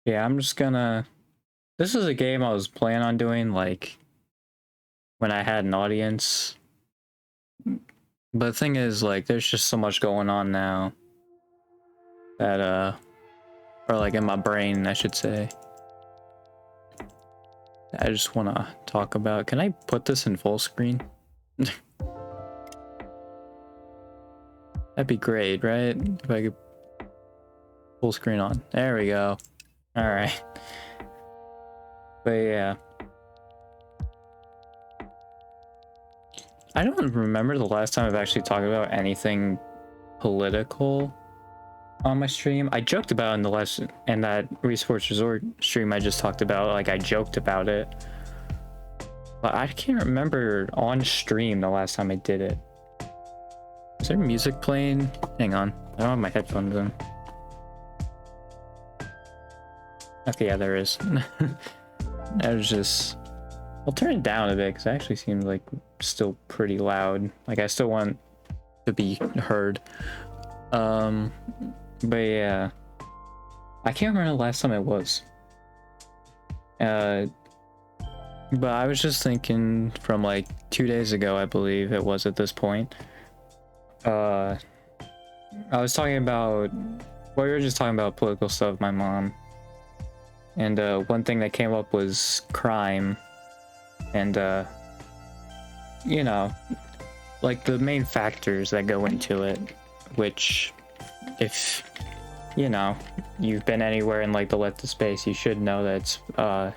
Yeah, I'm just gonna. This is a game I was planning on doing like when I had an audience. But the thing is, like, there's just so much going on now that or like in my brain, I should say. I just want to talk about. Can I put this in full screen? That'd be great, right? If I could full screen on. There we go. All right. But yeah. I don't remember the last time I've actually talked about anything political on my stream. I joked about in that Wii Sports Resort stream I just talked about, like I joked about it. But I can't remember on stream the last time I did it. Is there music playing? Hang on. I don't have my headphones in. Okay, yeah, there is. I was just... I'll turn it down a bit because it actually seems like still pretty loud. Like I still want to be heard. But yeah. I can't remember the last time it was. But I was just thinking from like 2 days ago, I believe it was at this point. I was talking about, well, we were just talking about political stuff with my mom. And one thing that came up was crime. And, you know, like the main factors that go into it, which if, you know, you've been anywhere in like the leftist space, you should know that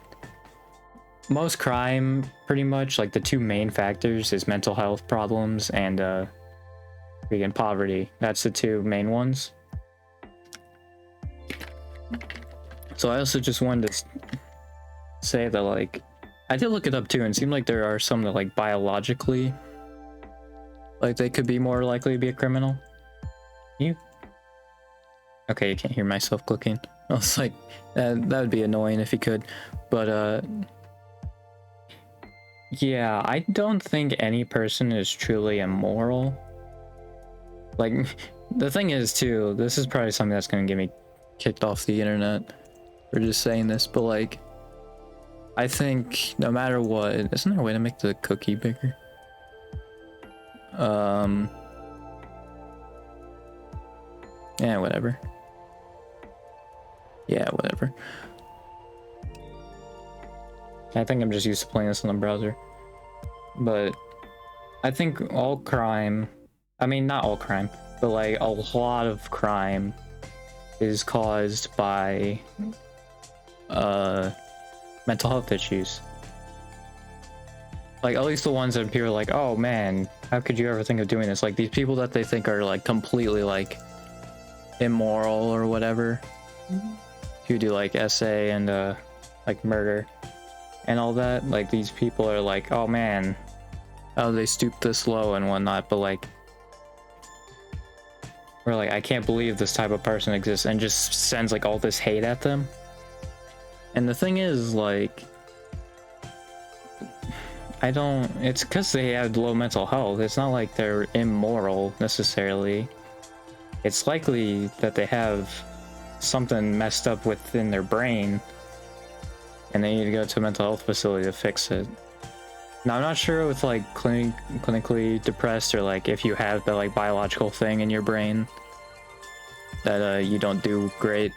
most crime, pretty much, like the two main factors is mental health problems and freaking poverty. That's the two main ones. So I also just wanted to say that, like, I did look it up too, and it seemed like there are some that, like, biologically, like, they could be more likely to be a criminal. You? Okay, you can't hear myself clicking. I was like, that would be annoying if you could. But, yeah, I don't think any person is truly immoral. Like, the thing is, too, this is probably something that's gonna get me kicked off the internet for just saying this, but, like, I think no matter what, isn't there a way to make the cookie bigger? Yeah, whatever. Yeah, whatever. I think I'm just used to playing this on the browser. But I think all crime, I mean, not all crime, but like a lot of crime is caused by mental health issues. Like, at least the ones that people are like, oh man, how could you ever think of doing this? Like, these people that they think are like completely like immoral or whatever, who do like SA and like murder and all that, like these people are like, oh man, oh, they stooped this low and whatnot, but like, we're like, I can't believe this type of person exists, and just sends like all this hate at them. And the thing is, like, I don't, it's because they have low mental health. It's not like they're immoral necessarily. It's likely that they have something messed up within their brain and they need to go to a mental health facility to fix it. Now, I'm not sure with like clinically depressed, or like if you have the like biological thing in your brain that you don't do great.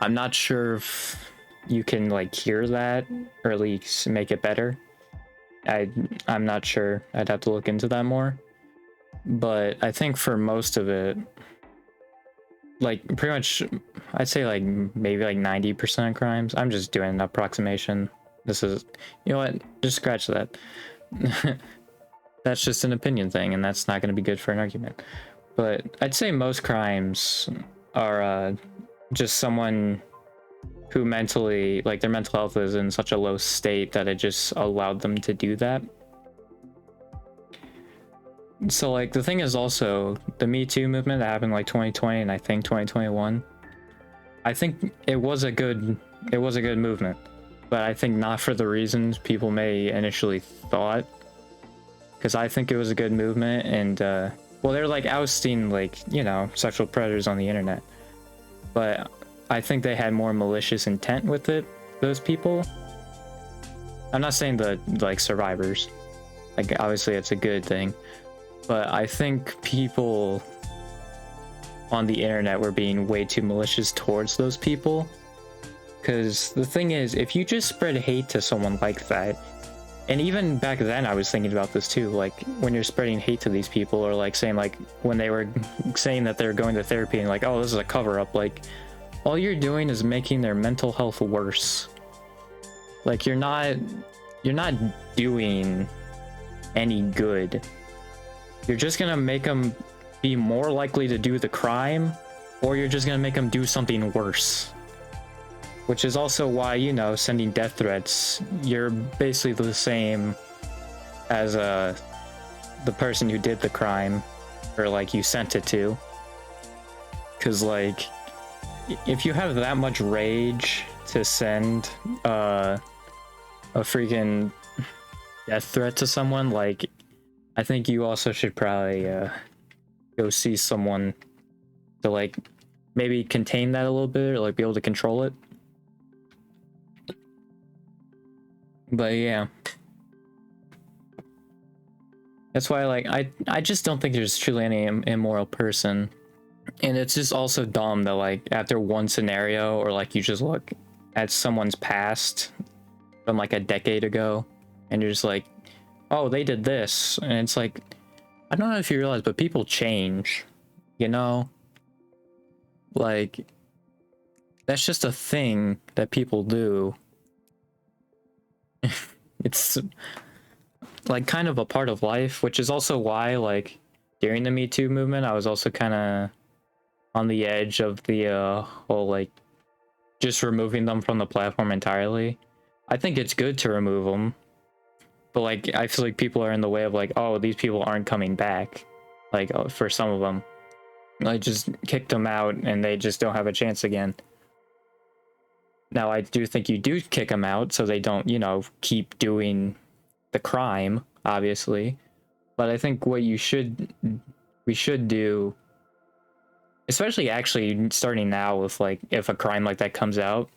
I'm not sure if you can like cure that or at least make it better. I'm not sure. I'd have to look into that more. But I think for most of it, like pretty much, I'd say like maybe like 90% of crimes. I'm just doing an approximation. This is, you know what? Just scratch that. That's just an opinion thing, and that's not going to be good for an argument. But I'd say most crimes are just someone who mentally, like their mental health is in such a low state that it just allowed them to do that. So like the thing is also the Me Too movement that happened like 2020 and I think 2021. I think it was a good movement, but I think not for the reasons people may initially thought. Because I think it was a good movement, and well, they're like ousting like, you know, sexual predators on the internet. But I think they had more malicious intent with it, those people. I'm not saying the like survivors, like obviously it's a good thing, but I think people on the internet were being way too malicious towards those people. Because the thing is, if you just spread hate to someone like that, and even back then I was thinking about this too, like when you're spreading hate to these people, or like saying, like when they were saying that they're going to therapy and like, oh, this is a cover up, like all you're doing is making their mental health worse. Like you're not doing any good. You're just gonna make them be more likely to do the crime, or you're just gonna make them do something worse. Which is also why, you know, sending death threats, you're basically the same as the person who did the crime, or like you sent it to. Because like, if you have that much rage to send a freaking death threat to someone, like, I think you also should probably go see someone to like maybe contain that a little bit, or like be able to control it. But yeah, that's why like I just don't think there's truly any immoral person. And it's just also dumb that like after one scenario, or like you just look at someone's past from like a decade ago and you're just like, oh, they did this, and it's like, I don't know if you realize, but people change, you know? Like, that's just a thing that people do. It's like kind of a part of life, which is also why like during the Me Too movement I was also kind of on the edge of the whole like just removing them from the platform entirely. I think it's good to remove them, but like I feel like people are in the way of like, oh, these people aren't coming back. Like for some of them, I just kicked them out and they just don't have a chance again. Now, I do think you do kick them out so they don't, you know, keep doing the crime, obviously. But I think what we should do, especially actually starting now with like, if a crime like that comes out,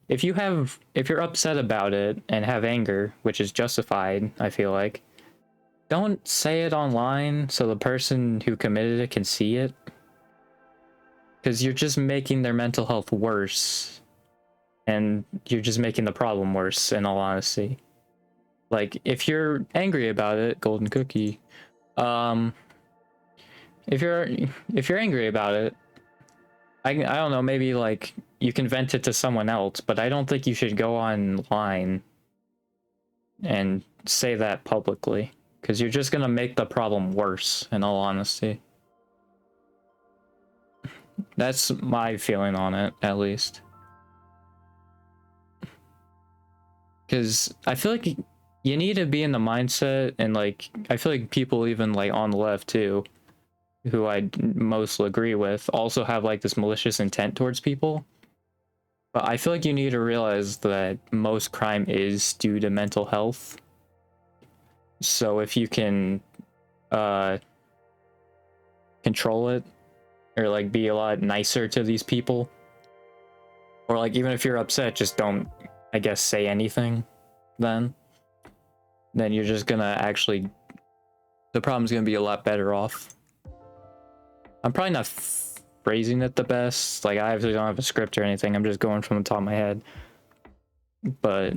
if you're upset about it and have anger, which is justified, I feel like, don't say it online so the person who committed it can see it. Because you're just making their mental health worse. And you're just making the problem worse, in all honesty. Like, if you're angry about it, golden cookie. If you're angry about it, I don't know, maybe like you can vent it to someone else, but I don't think you should go online and say that publicly, because you're just gonna make the problem worse, in all honesty. That's my feeling on it, at least. Because I feel like you need to be in the mindset, and like I feel like people even like on the left too, who I mostly agree with, also have like this malicious intent towards people. But I feel like you need to realize that most crime is due to mental health. So if you can control it, or like be a lot nicer to these people, or like even if you're upset, just don't, I guess, say anything, then you're just gonna actually, the problem's gonna be a lot better off. I'm probably not phrasing it the best, like I obviously don't have a script or anything, I'm just going from the top of my head. But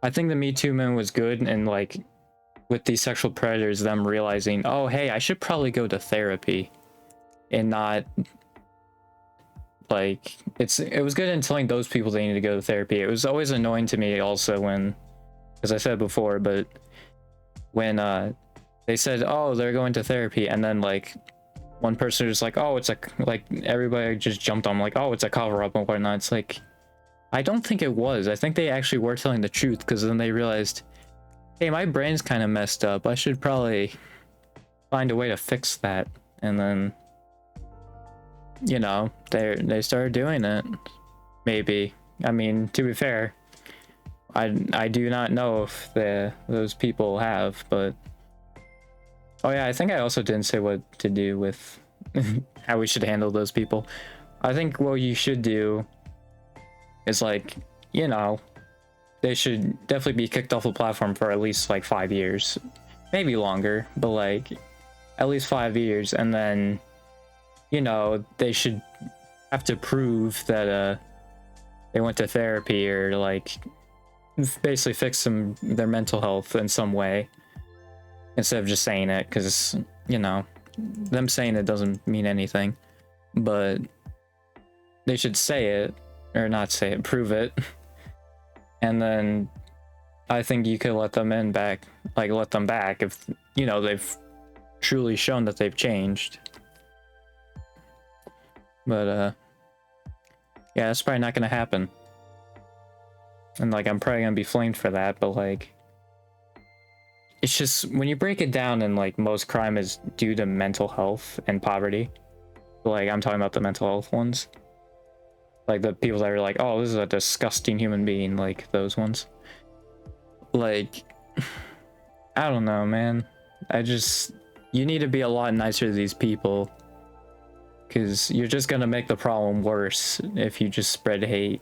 I think the Me Too movement was good, and like with these sexual predators, them realizing, oh hey, I should probably go to therapy, and not like, it was good in telling those people they need to go to therapy. It was always annoying to me also when, as I said before, but when they said, oh, they're going to therapy, and then like one person was like, oh, it's like everybody just jumped on like, oh, it's a cover-up and whatnot. It's like, I don't think it was. I think they actually were telling the truth, because then they realized, hey, my brain's kind of messed up, I should probably find a way to fix that. And then, you know, they started doing it. Maybe. I mean, to be fair, I do not know if those people have, but oh yeah, I think I also didn't say what to do with how we should handle those people. I think what you should do is like, you know, they should definitely be kicked off the platform for at least like 5 years, maybe longer, but like at least 5 years, and then, you know, they should have to prove that they went to therapy or like basically fix their mental health in some way instead of just saying it, because, you know, them saying it doesn't mean anything. But they should say it, or not say it, prove it. And then I think you could let them in back, like let them back if, you know, they've truly shown that they've changed. But yeah, that's probably not gonna happen. And like I'm probably gonna be flamed for that, but like it's just when you break it down, and like most crime is due to mental health and poverty. Like I'm talking about the mental health ones. Like the people that are like, oh, this is a disgusting human being, like those ones. Like, I don't know, man. You need to be a lot nicer to these people, because you're just gonna make the problem worse if you just spread hate.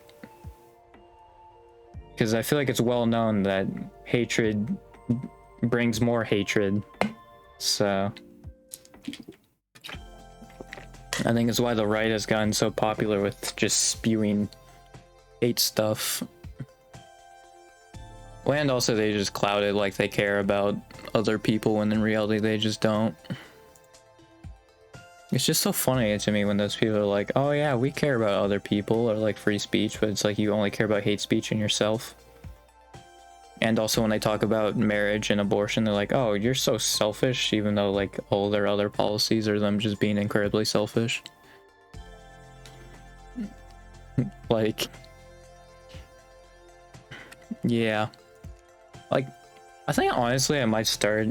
Because I feel like it's well known that hatred brings more hatred. So I think it's why the right has gotten so popular with just spewing hate stuff. And also they just cloud it like they care about other people when in reality they just don't. It's just so funny to me when those people are like, oh yeah, we care about other people, or like free speech, but it's like you only care about hate speech and yourself. And also when they talk about marriage and abortion, they're like, oh, you're so selfish, even though like all their other policies are them just being incredibly selfish. Like, yeah. Like, I think honestly I might start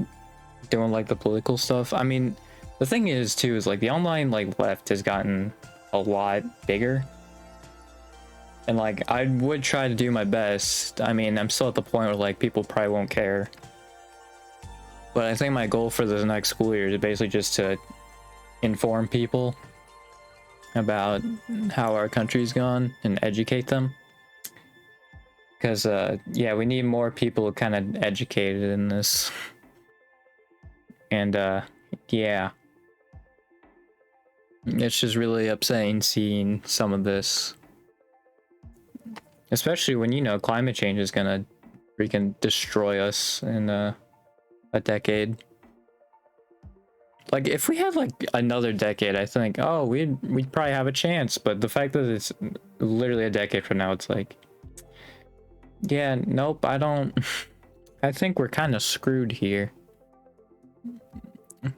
doing like the political stuff. I mean, the thing is too, is like the online like left has gotten a lot bigger. And like I would try to do my best. I mean, I'm still at the point where like people probably won't care. But I think my goal for the next school year is basically just to inform people about how our country's gone and educate them. Because yeah, we need more people kind of educated in this. And yeah. It's just really upsetting seeing some of this. Especially when, you know, climate change is gonna freaking destroy us in a decade. Like, if we had like another decade, I think, oh, we'd probably have a chance. But the fact that it's literally a decade from now, it's like, yeah, nope, I don't. I think we're kind of screwed here.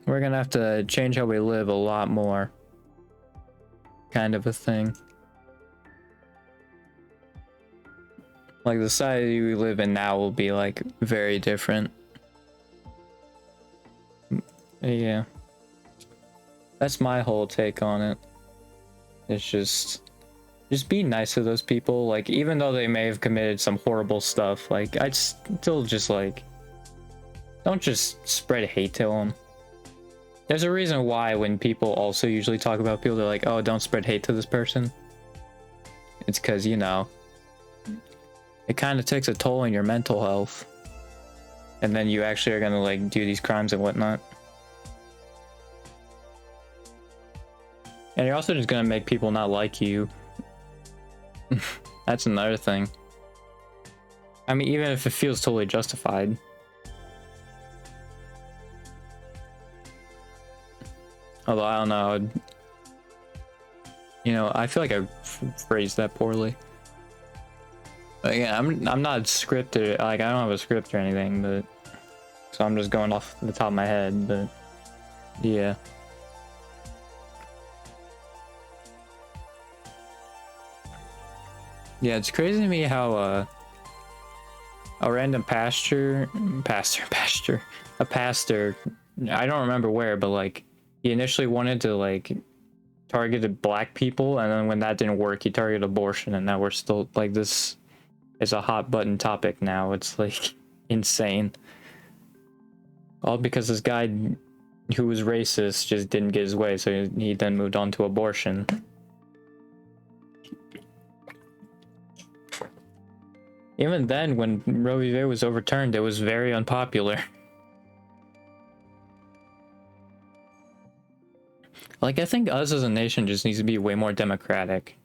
We're gonna have to change how we live a lot more. Kind of a thing. Like, the society we live in now will be like very different. Yeah. That's my whole take on it. It's just be nice to those people. Like, even though they may have committed some horrible stuff, like, I'd still just like, don't just spread hate to them. There's a reason why when people also usually talk about people, they're like, oh, don't spread hate to this person. It's because, you know, it kind of takes a toll on your mental health. And then you actually are gonna like do these crimes and whatnot. And you're also just gonna make people not like you. That's another thing. I mean, even if it feels totally justified. Although I don't know. You know, I feel like I phrased that poorly. But yeah, I'm not scripted. Like, I don't have a script or anything, but so I'm just going off the top of my head. But yeah. Yeah, it's crazy to me how a random pastor, a pastor, I don't remember where, but like he initially wanted to like target black people, and then when that didn't work, he targeted abortion, and now we're still like, this is a hot button topic now. It's like insane. All because this guy who was racist just didn't get his way, so he then moved on to abortion. Even then, when Roe v. Wade was overturned, it was very unpopular. Like, I think us as a nation just needs to be way more democratic.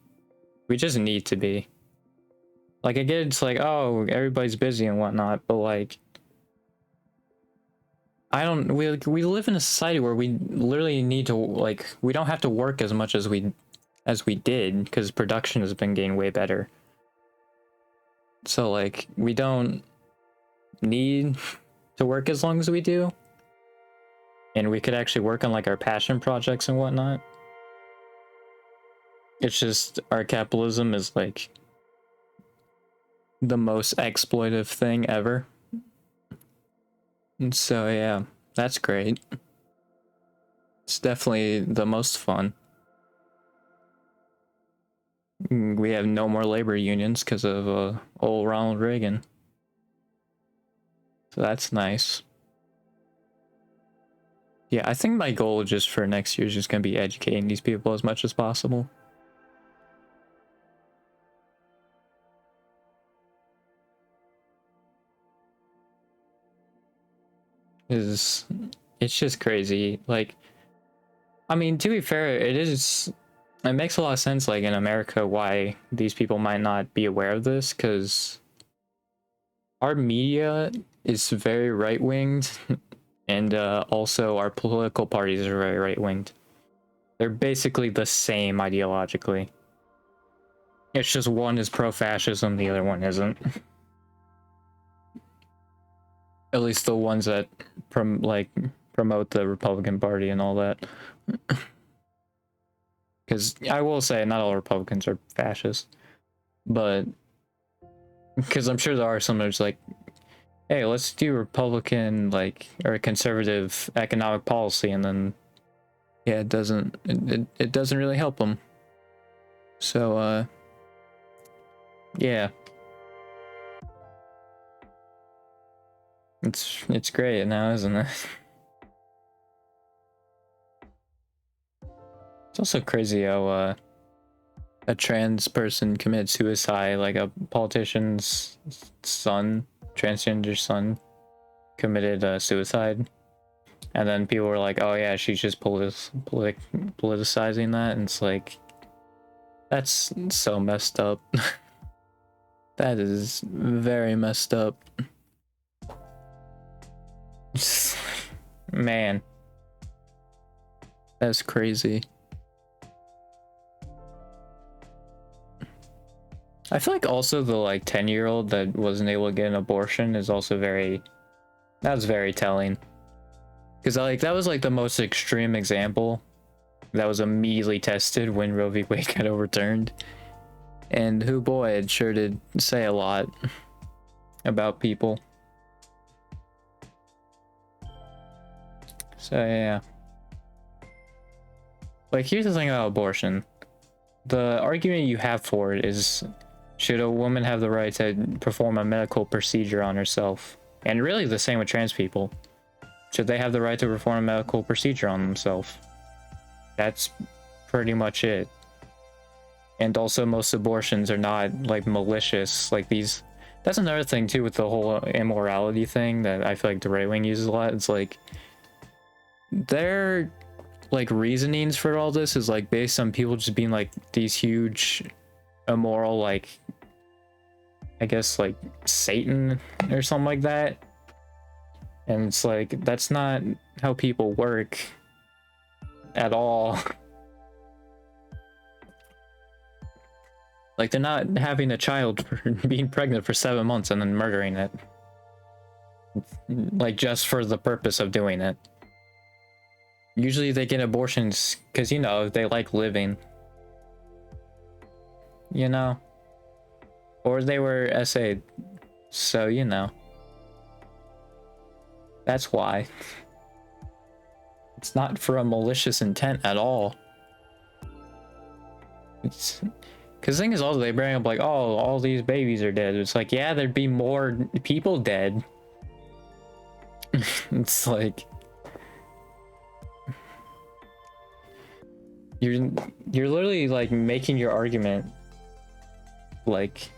We just need to be. Like, I get it's like, oh, everybody's busy and whatnot, but like, we live in a society where we literally need to, like, we don't have to work as much as we did, because production has been getting way better. So like, we don't need to work as long as we do, and we could actually work on like our passion projects and whatnot. It's just our capitalism is like the most exploitive thing ever. And so yeah, that's great. It's definitely the most fun. We have no more labor unions because of old Ronald Reagan. So that's nice. Yeah, I think my goal just for next year is just going to be educating these people as much as possible. It's just crazy. Like, I mean, to be fair, it makes a lot of sense, like, in America, why these people might not be aware of this, because our media is very right-winged, and also our political parties are very right-winged. They're basically the same ideologically. It's just one is pro-fascism, the other one isn't. At least the ones that promote the Republican Party and all that. Because I will say, not all Republicans are fascists, but because I'm sure there are some that's like, hey, let's do Republican, like, or conservative economic policy, and then yeah, it doesn't really help them. So yeah, it's great now, isn't it? It's also crazy how a trans person committed suicide, like a politician's son, transgender son, committed suicide, and then people were like, "Oh yeah, she's just politicizing that," and it's like, that's so messed up. That is very messed up. Man, that's crazy. I feel like also the like 10-year-old that wasn't able to get an abortion is also that was very telling, because like that was like the most extreme example that was immediately tested when Roe v. Wade got overturned, and who boy, it sure did say a lot about people. So yeah, like, here's the thing about abortion. The argument you have for it is, should a woman have the right to perform a medical procedure on herself? And really the same with trans people. Should they have the right to perform a medical procedure on themselves? That's pretty much it. And also, most abortions are not like malicious, like these. That's another thing too with the whole immorality thing that I feel like the right wing uses a lot. It's like, their like reasonings for all this is like based on people just being like these huge immoral, like, I guess like Satan or something like that. And it's like, that's not how people work at all. Like, they're not having a child for being pregnant for 7 months and then murdering it, like, just for the purpose of doing it. Usually they get abortions because, you know, they like living, you know, or they were SA'd, so, you know, that's why. It's not for a malicious intent at all. It's because the thing is, also they bring up like, oh, all these babies are dead. It's like, yeah, there'd be more people dead. It's like, you're literally like making your argument like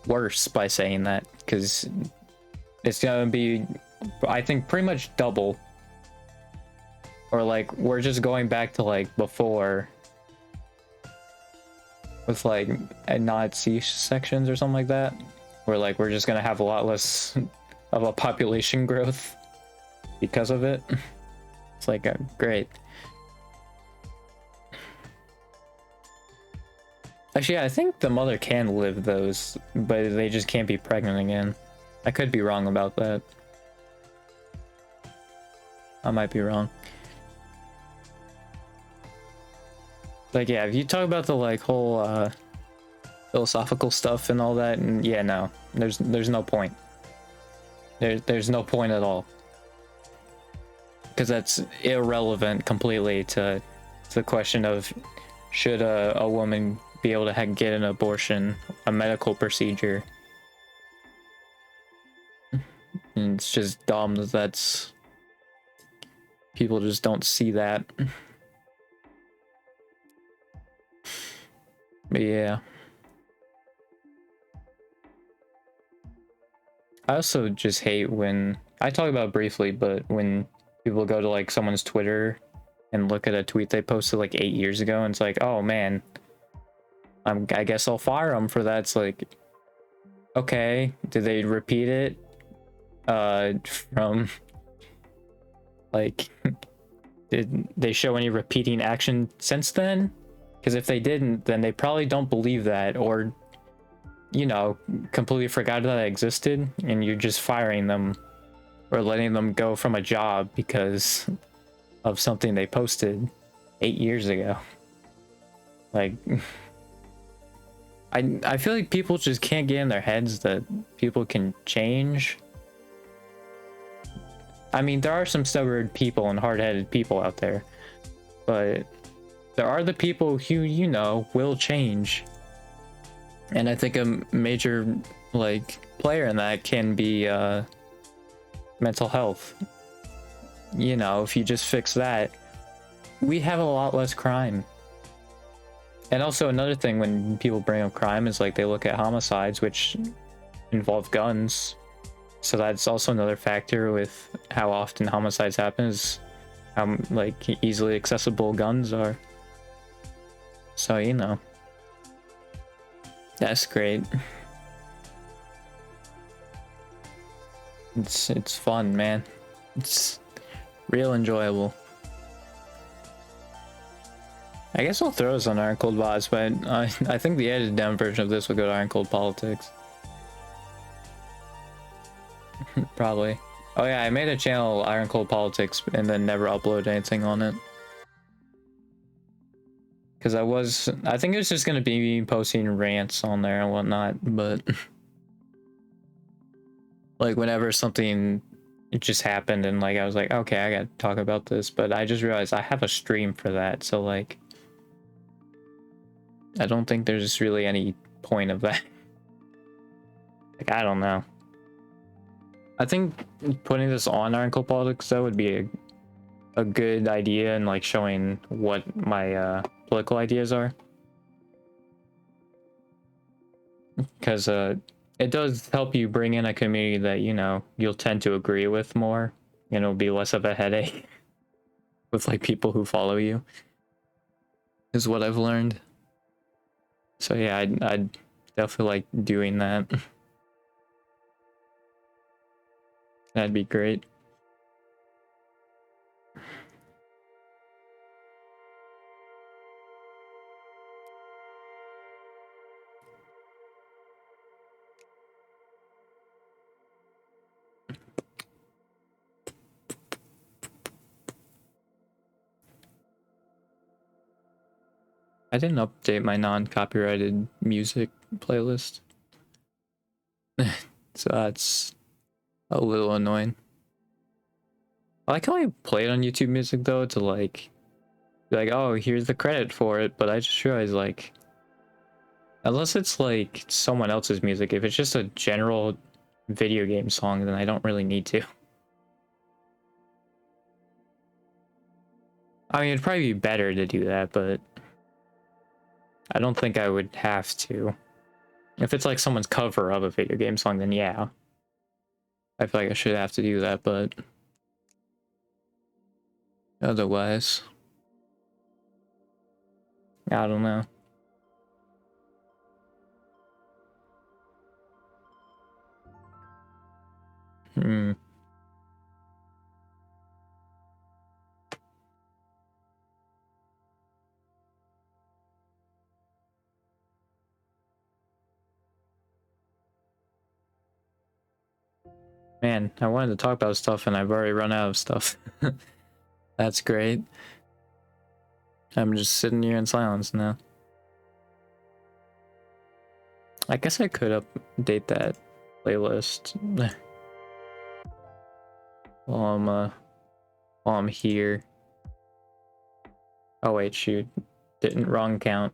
worse by saying that, because it's gonna be, I think, pretty much double. Or like we're just going back to like before with like not C sections or something like that, where like we're just gonna have a lot less of a population growth because of it. It's like great. Actually, yeah, I think the mother can live those, but they just can't be pregnant again. I could be wrong about that. I might be wrong. Like, yeah, if you talk about the like whole philosophical stuff and all that, and yeah, no, there's no point. There's no point at all, because that's irrelevant completely to the question of should a woman be able to get an abortion, a medical procedure. And it's just dumb that that's people just don't see that. But yeah, I also just hate when I talk about it briefly, but when people go to like someone's Twitter and look at a tweet they posted like 8 years ago, and it's like, oh man, I guess I'll fire them for that. It's like, okay, did they repeat it from like did they show any repeating action since then? Because if they didn't, then they probably don't believe that, or you know, completely forgot that existed, and you're just firing them or letting them go from a job because of something they posted 8 years ago. Like, I feel like people just can't get in their heads that people can change. I mean, there are some stubborn people and hard-headed people out there, but there are the people who, you know, will change. And I think a major like player in that can be mental health. You know, if you just fix that, we have a lot less crime. And also another thing when people bring up crime is like they look at homicides, which involve guns. So that's also another factor with how often homicides happen, is how like easily accessible guns are. So, you know, that's great. It's fun, man. It's real enjoyable. I guess I'll throw this on Iron Cold VODs, but I think the edited down version of this will go to Iron Cold Politics. Probably. Oh yeah, I made a channel, Iron Cold Politics, and then never uploaded anything on it. Because I think it was just gonna be me posting rants on there and whatnot, but like whenever something it just happened and like I was like, okay, I gotta talk about this, but I just realized I have a stream for that, so like I don't think there's really any point of that. Like, I don't know. I think putting this on Iron Cold Politics though would be a good idea, and like showing what my political ideas are, because it does help you bring in a community that, you know, you'll tend to agree with more, and it'll be less of a headache with like people who follow you, is what I've learned. So yeah, I'd definitely like doing that. That'd be great. I didn't update my non-copyrighted music playlist. So that's a little annoying. I like how I play it on YouTube Music though, to like be like, oh, here's the credit for it, but I just realized like unless it's like someone else's music, if it's just a general video game song, then I don't really need to. I mean, it'd probably be better to do that, but I don't think I would have to. If it's like someone's cover of a video game song, then yeah. I feel like I should have to do that, but otherwise, I don't know. Hmm. Man, I wanted to talk about stuff and I've already run out of stuff. That's great. I'm just sitting here in silence now. I guess I could update that playlist while I'm here. Oh wait, shoot. Wrong count.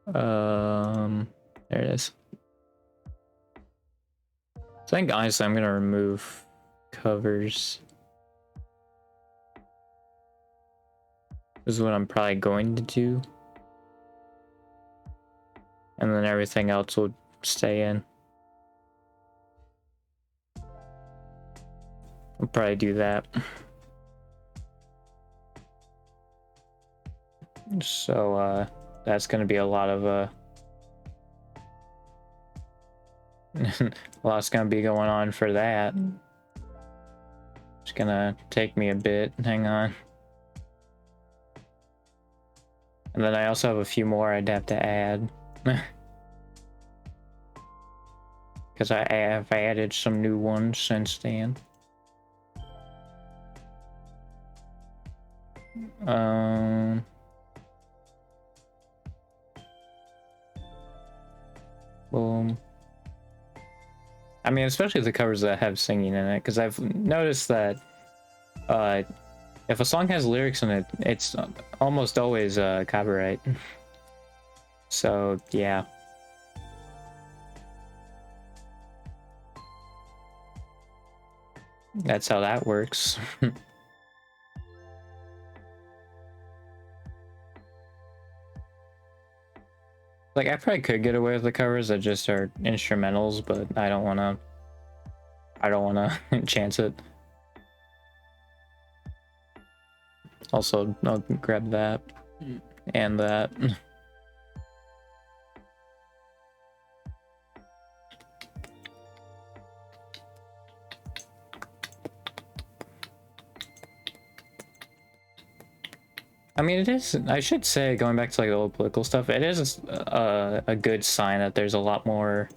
There it is. So I think honestly I'm gonna remove covers. This is what I'm probably going to do. And then everything else will stay in. I'll probably do that. So that's gonna be a lot of a lot's gonna be going on for that. It's gonna take me a bit. Hang on. And then I also have a few more I'd have to add. Because I have added some new ones since then. Boom. I mean, especially the covers that have singing in it, because I've noticed that if a song has lyrics in it, it's almost always copyright. So, yeah. That's how that works. Like, I probably could get away with the covers that just are instrumentals, but I don't want to chance it. Also, I'll grab that and that. I mean, it is, I should say, going back to like the old political stuff, it is a good sign that there's a lot more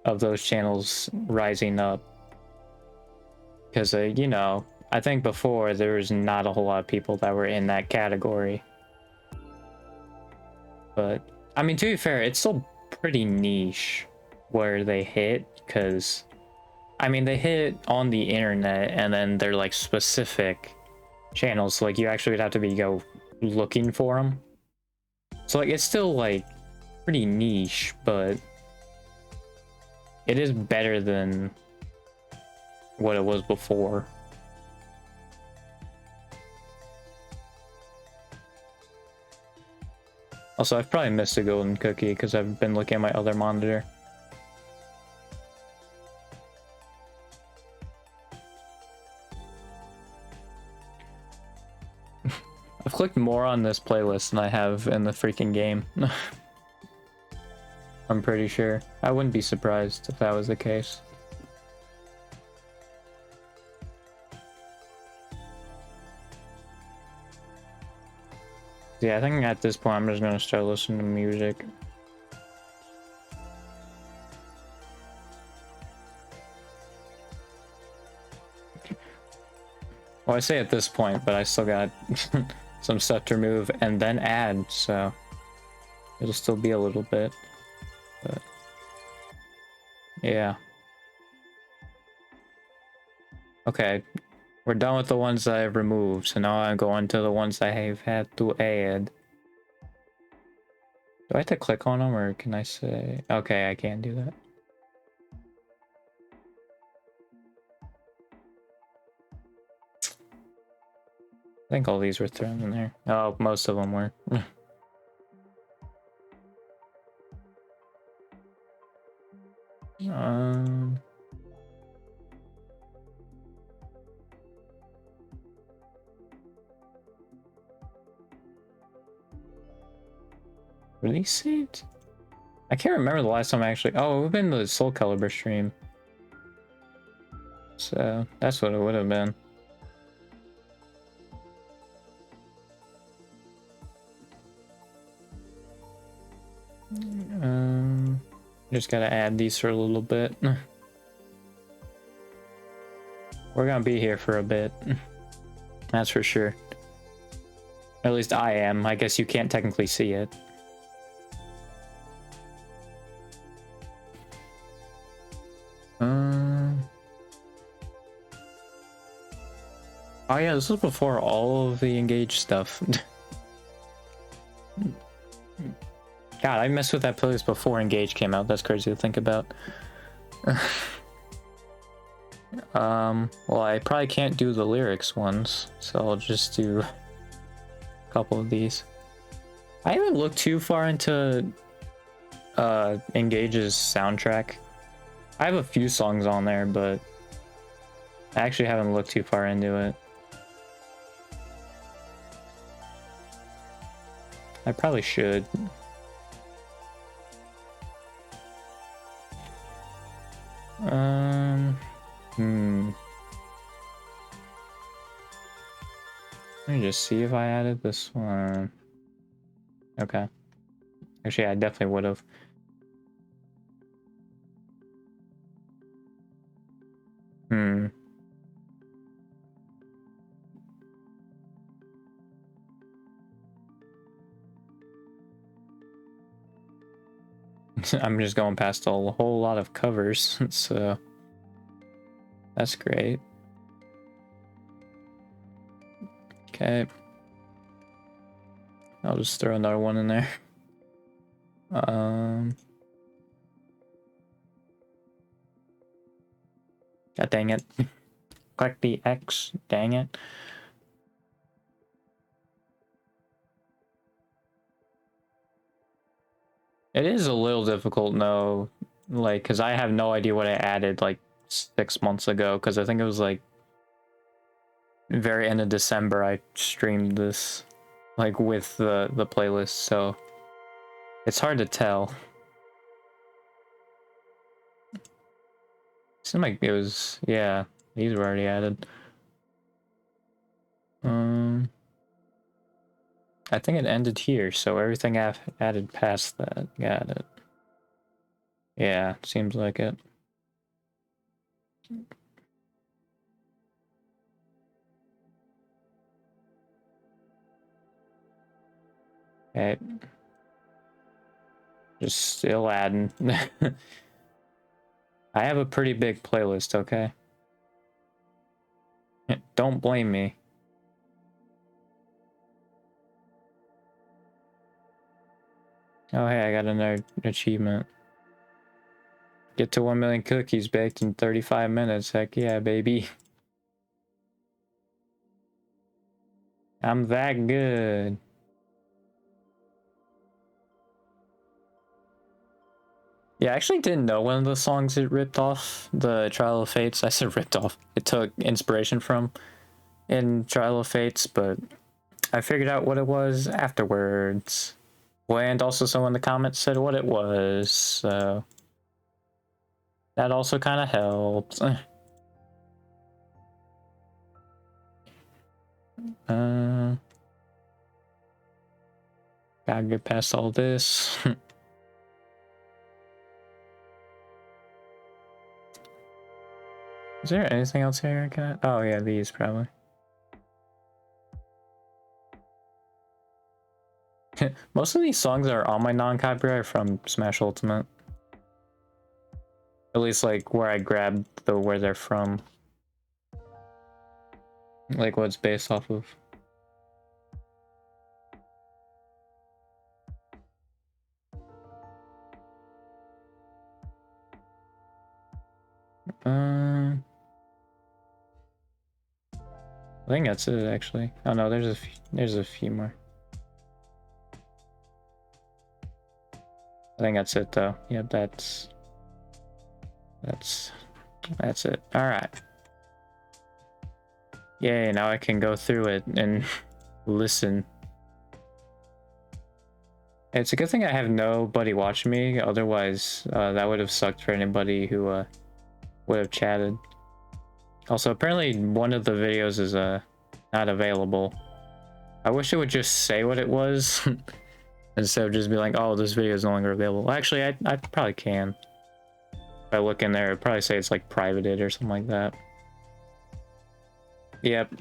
of those channels rising up. Because, you know, I think before there was not a whole lot of people that were in that category. But, I mean, to be fair, it's still pretty niche where they hit, because, I mean, they hit on the internet and then they're like specific channels, so like you actually would have to go looking for them. So like it's still like pretty niche, but it is better than what it was before. Also, I've probably missed a golden cookie because I've been looking at my other monitor. I've clicked more on this playlist than I have in the freaking game. I'm pretty sure. I wouldn't be surprised if that was the case. Yeah, I think at this point I'm just gonna start listening to music. Well, I say at this point, but I still got some stuff to remove and then add, so it'll still be a little bit. But yeah. Okay, we're done with the ones that I've removed, so now I'm going to the ones I have had to add. Do I have to click on them, or can I say... Okay, I can do that. I think all these were thrown in there. Oh, most of them were. Um. Release saved? I can't remember the last time I actually. Oh, it would have been the Soul Calibur stream. So that's what it would have been. Just gotta add these for a little bit. We're gonna be here for a bit. That's for sure. At least I am. I guess you can't technically see it. Oh yeah, this was before all of the Engage stuff. God, I messed with that playlist before Engage came out. That's crazy to think about. Well, I probably can't do the lyrics ones, so I'll just do a couple of these. I haven't looked too far into Engage's soundtrack. I have a few songs on there, but I actually haven't looked too far into it. I probably should. Let me just see if I added this one. Okay. Actually, I definitely would have. I'm just going past a whole lot of covers, so that's great. Okay. I'll just throw another one in there. God dang it. Click the X, dang it. It is a little difficult, no, like, because I have no idea what I added like 6 months ago, because I think it was like very end of December I streamed this, like, with the playlist, so it's hard to tell. Seemed like it was, yeah, these were already added. I think it ended here, so everything I've added past that, got it. Yeah, seems like it. Okay. Just still adding. I have a pretty big playlist, okay? Don't blame me. Oh, hey, I got another achievement. Get to 1 million cookies baked in 35 minutes. Heck yeah, baby. I'm that good. Yeah, I actually didn't know one of the songs it ripped off, the Trial of Fates. I said ripped off. It took inspiration from in Trial of Fates, but I figured out what it was afterwards. Well, and also someone in the comments said what it was, so that also kind of helped. Gotta get past all this. Is there anything else here I can? Oh yeah, these probably. Most of these songs are on my non-copyright from Smash Ultimate. At least like where I grabbed where they're from. Like what it's based off of. I think that's it actually. Oh no, there's a few more. I think that's it though. Yep, that's That's it. All right. Yay, now I can go through it and listen. It's a good thing I have nobody watching me, otherwise that would have sucked for anybody who would have chatted. Also, apparently one of the videos is not available. I wish it would just say what it was instead of just be like, oh, this video is no longer available. Well, actually, I probably can. If I look in there, it'd probably say it's like privated or something like that. Yep,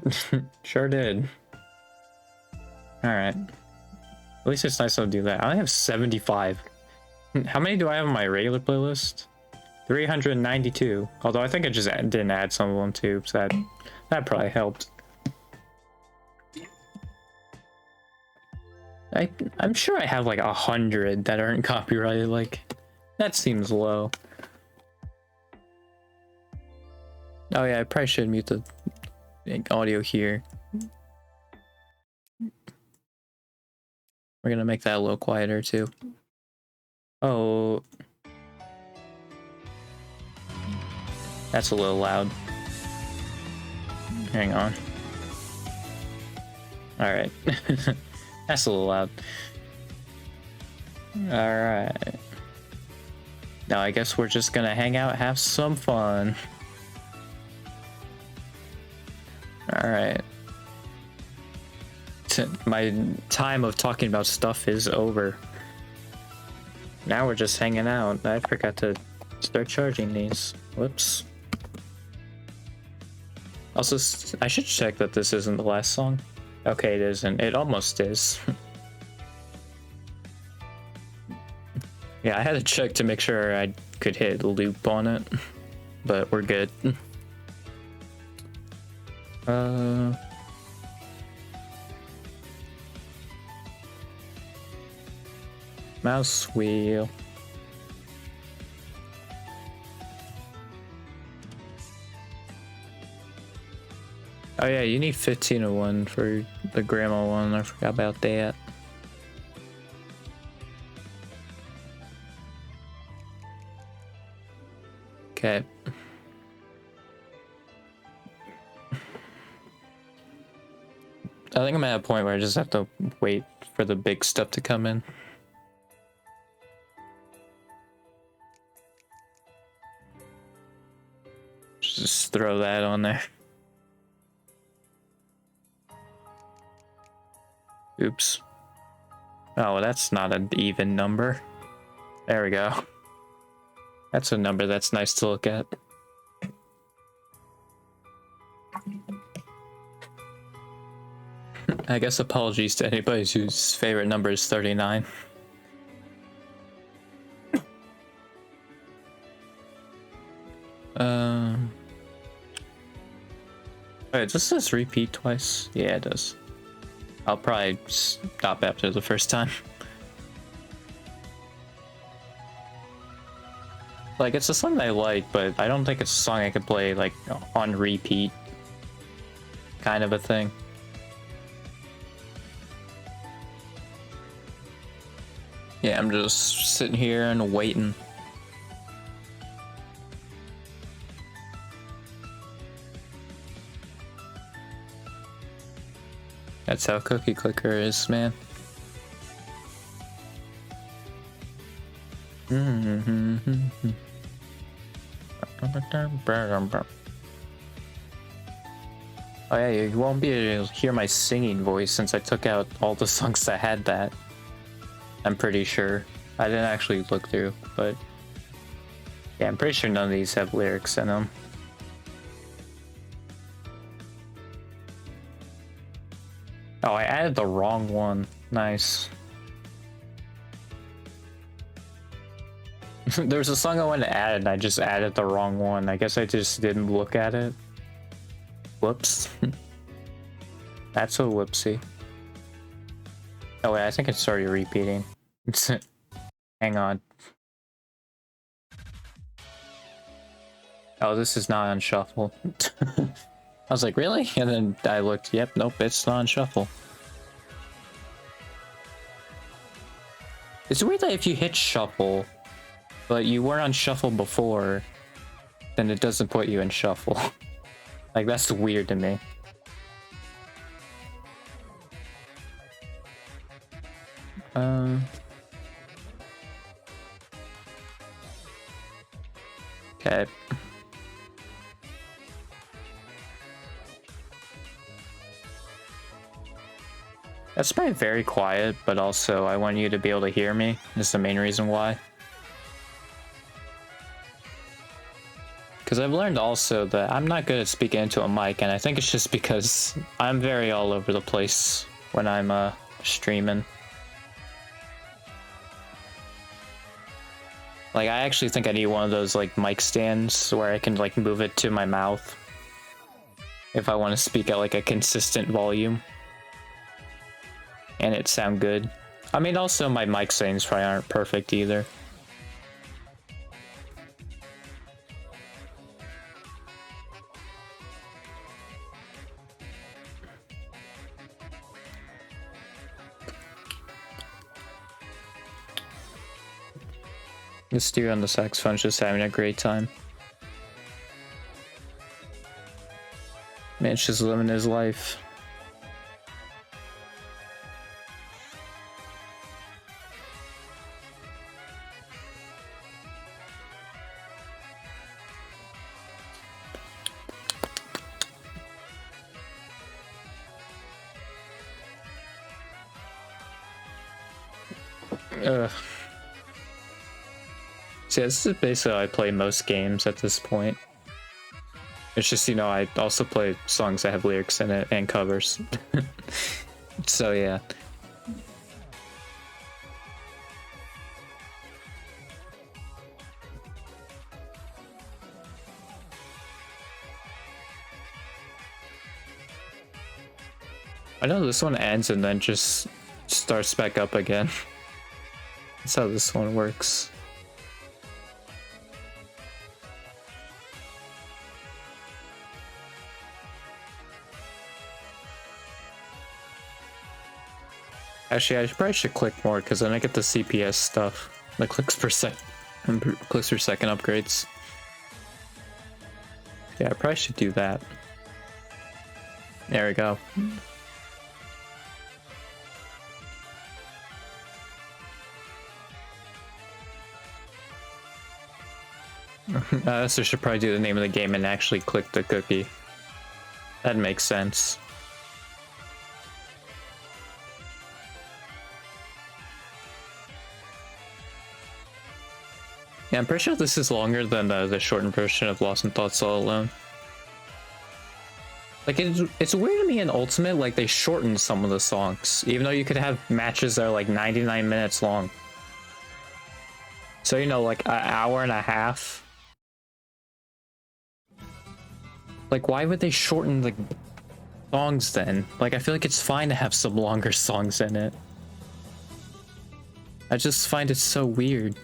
sure did. Alright. At least it's nice to do that. I only have 75. How many do I have on my regular playlist? 392. Although I think I just didn't add some of them too, so that probably helped. I'm sure I have like 100 that aren't copyrighted. Like, that seems low. Oh yeah, I probably should mute the audio here. We're gonna make that a little quieter too. Oh, that's a little loud. Hang on. All right. That's a little loud. Alright. Now I guess we're just gonna hang out, have some fun. Alright. My time of talking about stuff is over. Now we're just hanging out. I forgot to start charging these. Whoops. Also, I should check that this isn't the last song. Okay, it isn't. It almost is. Yeah, I had to check to make sure I could hit loop on it, but we're good. Mouse wheel. Oh yeah, you need 1501 for the grandma one. I forgot about that. Okay. I think I'm at a point where I just have to wait for the big stuff to come in. Just throw that on there. Oops. Oh, that's not an even number. There we go. That's a number that's nice to look at. I guess apologies to anybody whose favorite number is 39. Wait, does this repeat twice? Yeah, it does. I'll probably stop after the first time. Like, it's a song I like, but I don't think it's a song I could play, like, on repeat. Kind of a thing. Yeah, I'm just sitting here and waiting. That's how Cookie Clicker is, man. Oh yeah, you won't be able to hear my singing voice since I took out all the songs that had that. I'm pretty sure. I didn't actually look through, but yeah, I'm pretty sure none of these have lyrics in them. Oh, I added the wrong one. Nice. There's a song I wanted to add and I just added the wrong one. I guess I just didn't look at it. Whoops. That's a whoopsie. Oh wait, I think it's already repeating. Hang on. Oh, this is not on shuffle. I was like, really? And then I looked, yep, nope, it's not on shuffle. It's weird that if you hit shuffle, but you weren't on shuffle before, then it doesn't put you in shuffle. Like, that's weird to me. Okay. That's probably very quiet, but also I want you to be able to hear me. That's the main reason why. Because I've learned also that I'm not good at speaking into a mic, and I think it's just because I'm very all over the place when I'm streaming. Like, I actually think I need one of those like mic stands where I can like move it to my mouth if I want to speak at like a consistent volume and it sound good. I mean, also my mic settings probably aren't perfect either. This dude on the saxophone's just having a great time. Man's just living his life. Ugh. So yeah, this is basically how I play most games at this point. It's just, you know, I also play songs that have lyrics in it and covers. So yeah. I know this one ends and then just starts back up again. That's how this one works. Actually, I probably should click more because then I get the CPS stuff, the clicks per second upgrades. Yeah, I probably should do that. There we go. So I should probably do the name of the game and actually click the cookie. That makes sense. Yeah, I'm pretty sure this is longer than the shortened version of Lost in Thoughts All Alone. Like, it's weird to me in Ultimate, like, they shortened some of the songs, even though you could have matches that are like 99 minutes long. So, you know, like an hour and a half. Like, why would they shorten the songs then? Like, I feel like it's fine to have some longer songs in it. I just find it so weird.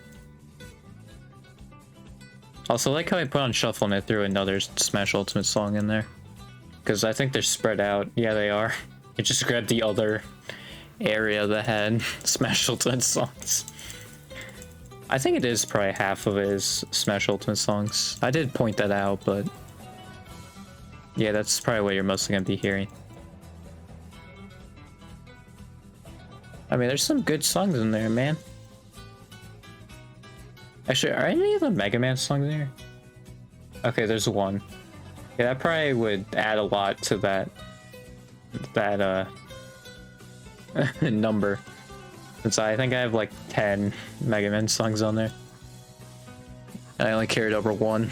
Also, I like how I put on shuffle and I threw another Smash Ultimate song in there. Because I think they're spread out. Yeah, they are. I just grabbed the other area that had Smash Ultimate songs. I think it is probably half of it is Smash Ultimate songs. I did point that out, but yeah, that's probably what you're mostly going to be hearing. I mean, there's some good songs in there, man. Actually, are any of the Mega Man songs in here? Okay, there's one. Yeah, that probably would add a lot to that number. Since I think I have like 10 Mega Man songs on there. And I only carried over one.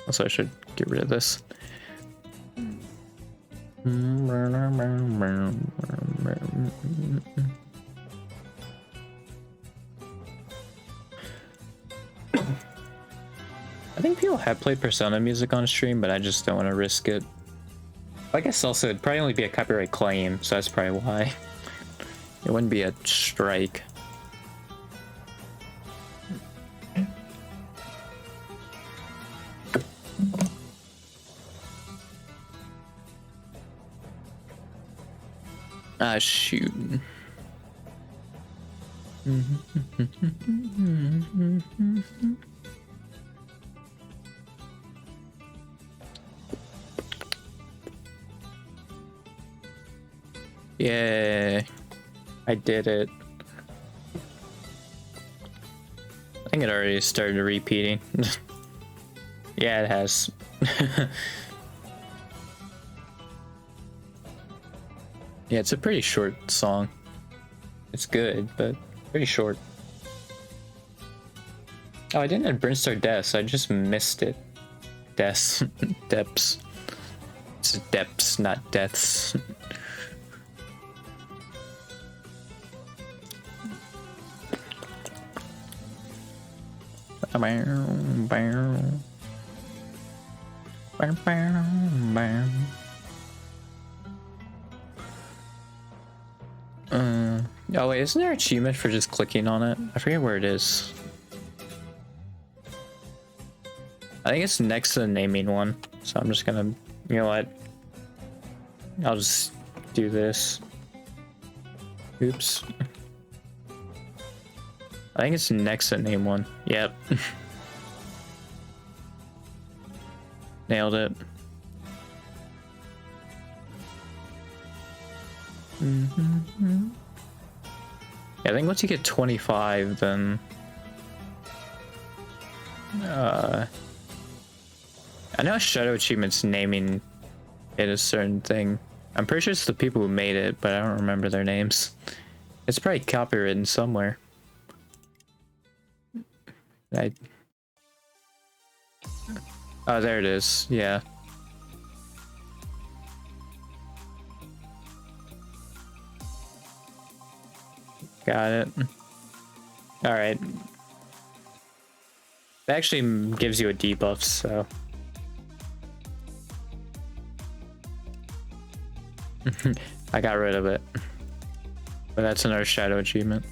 Also, I should get rid of this. I think people have played Persona music on stream, but I just don't want to risk it. I guess also it'd probably only be a copyright claim, so that's probably why. It wouldn't be a strike. Ah, shoot. Yeah, I did it. I think it already started repeating. Yeah, it has. Yeah, it's a pretty short song. It's good, but pretty short. Oh, I didn't add Brinstar Deaths. I just missed it. Deaths. Depths. It's depths, not deaths. Oh wait, isn't there an achievement for just clicking on it? I forget where it is. I think it's next to the naming one. So I'm just gonna, you know what? I'll just do this. Oops. I think it's next to name one. Yep. Nailed it. Yeah, I think once you get 25, then I know Shadow Achievement's naming it a certain thing. I'm pretty sure it's the people who made it, but I don't remember their names. It's probably copywritten somewhere. Oh, there it is. Yeah. Got it. All right. It actually gives you a debuff, so. I got rid of it. But that's another shadow achievement.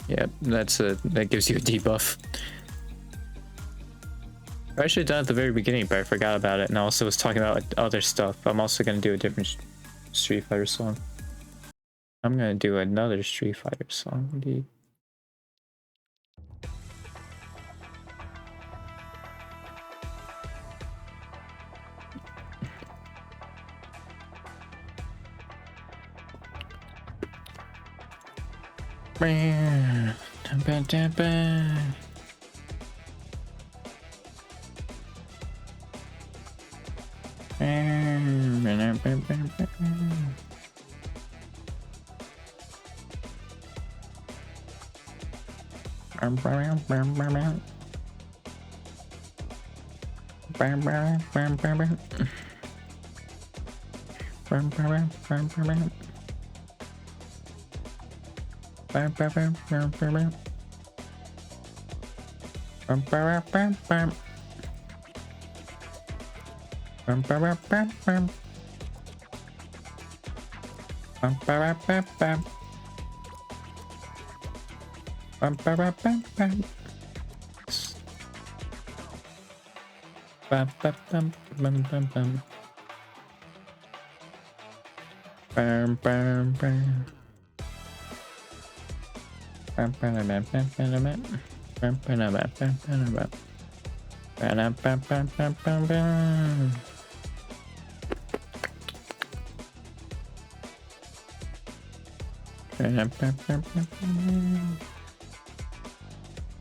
Yep, that gives you a debuff. I should have done it at the very beginning, but I forgot about it, and I also was talking about other stuff. I'm also gonna do a different Street Fighter song. I'm gonna do another Street Fighter song, indeed.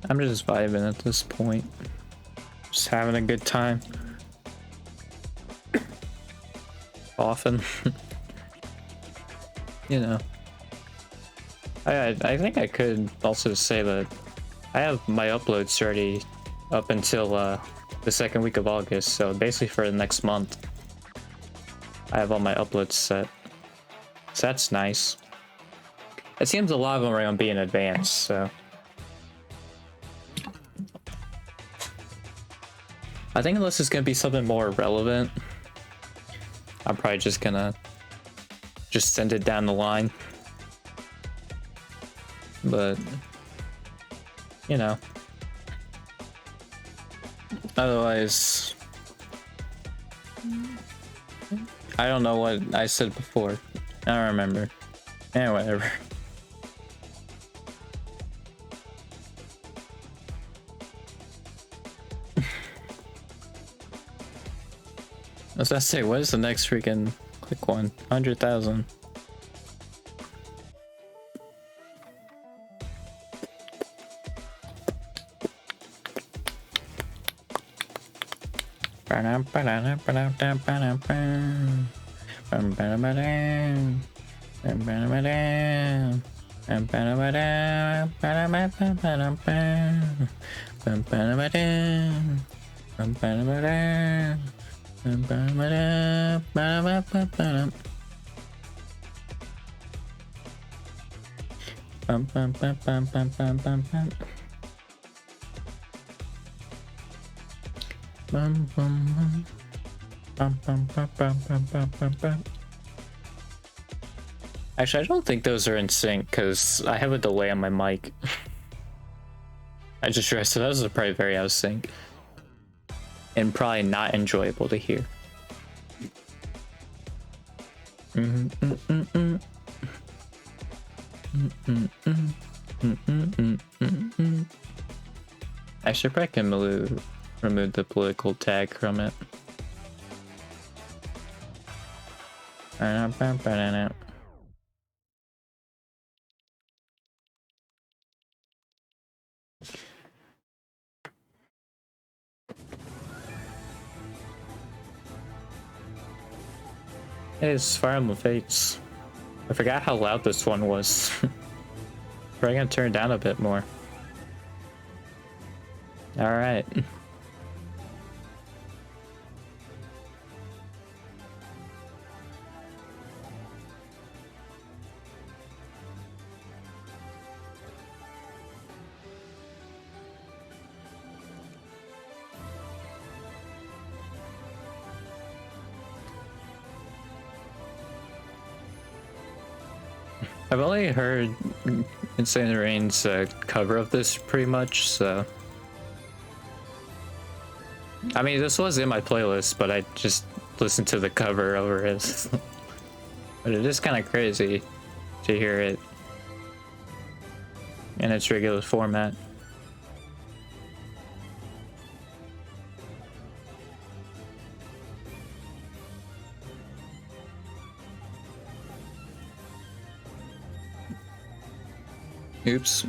I'm just vibing at this point. Just having a good time. Often. You know. I think I could also say that I have my uploads already up until the second week of August, so basically for the next month I have all my uploads set. So that's nice. It seems a lot of them are gonna be in advance, so I think unless it's gonna be something more relevant, I'm probably just gonna send it down the line. But you know, otherwise I don't know what I said before. I don't remember. Yeah, whatever. As I say, what is the next freaking quick one? 100,000. Actually, I don't think those are in sync because I have a delay on my mic. I just realized, so those are probably very out of sync and probably not enjoyable to hear. Actually, I probably can remove the political tag from it. It's Fire Emblem Fates. I forgot how loud this one was. Probably gonna turn it down a bit more. Alright. I've only heard Insane Rain's cover of this pretty much, so... I mean, this was in my playlist, but I just listened to the cover over it. But it is kind of crazy to hear it in its regular format. Oops.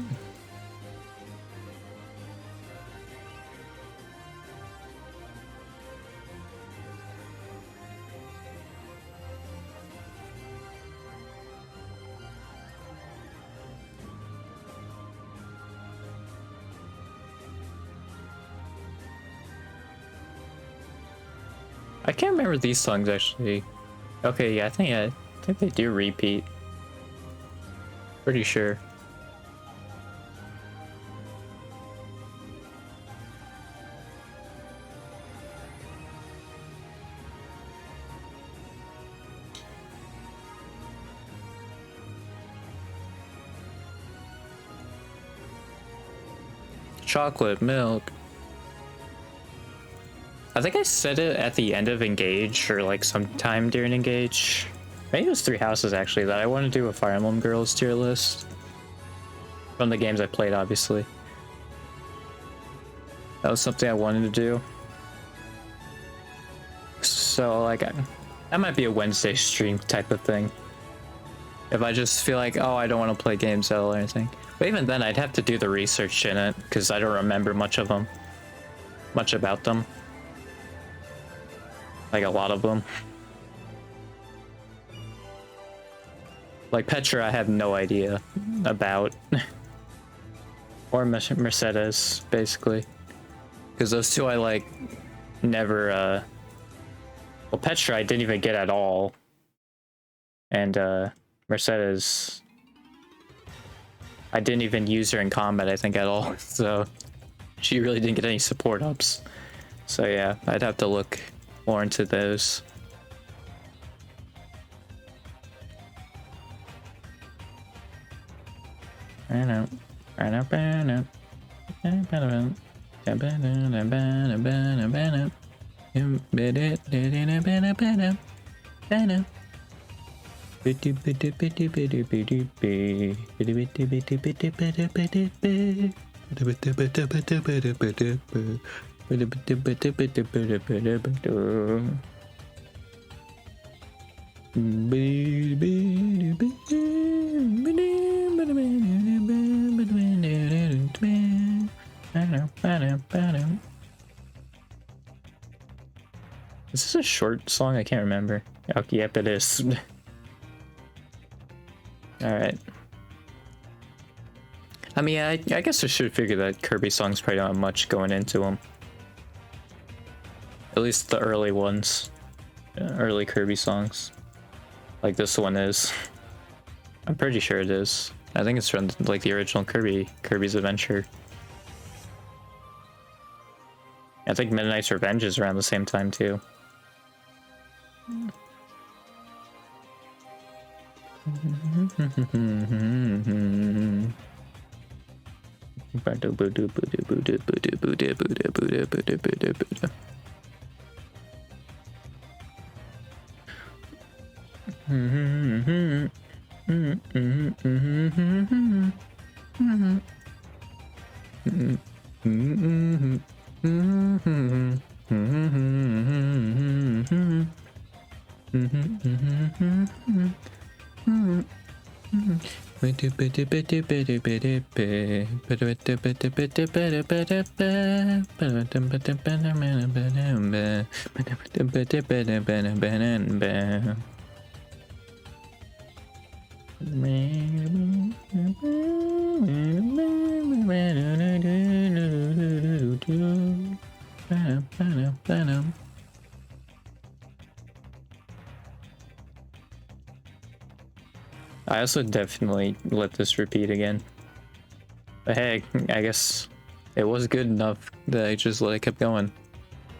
I can't remember these songs actually. Okay, yeah, I think they do repeat. Pretty sure. Chocolate milk. I think I said it at the end of Engage or like sometime during Engage. Maybe it was Three Houses actually, that I want to do a Fire Emblem Girls tier list. From the games I played, obviously. That was something I wanted to do. So like, that might be a Wednesday stream type of thing. If I just feel like, oh, I don't want to play games or anything. But even then, I'd have to do the research in it, because I don't remember much of them. Much about them. Like a lot of them. Like Petra, I have no idea about. Or Mercedes, basically. Because those two I like never, well, Petra I didn't even get at all. And Mercedes, I didn't even use her in combat, I think, at all. So she really didn't get any support ups. So yeah, I'd have to look more into those. I know. Is this a short song? I can't remember. Okay, yep, it is. Alright. I mean, I guess I should figure that Kirby songs probably don't have much going into them. At least the early ones. Early Kirby songs. Like this one is. I'm pretty sure it is. I think it's from like the original Kirby's Adventure. I think Midnight's Revenge is around the same time too. I also definitely let this repeat again. But hey, I guess it was good enough that I just let it keep going.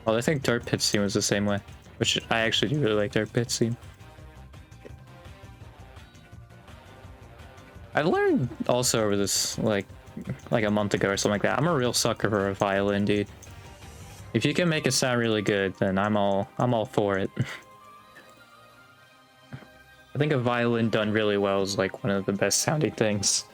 Well, I think Dark Pit's theme was the same way, which I actually do really like Dark Pit's theme. I've learned also over this like a month ago or something like that. I'm a real sucker for a violin, dude. If you can make it sound really good, then I'm all for it. I think a violin done really well is like one of the best sounding things.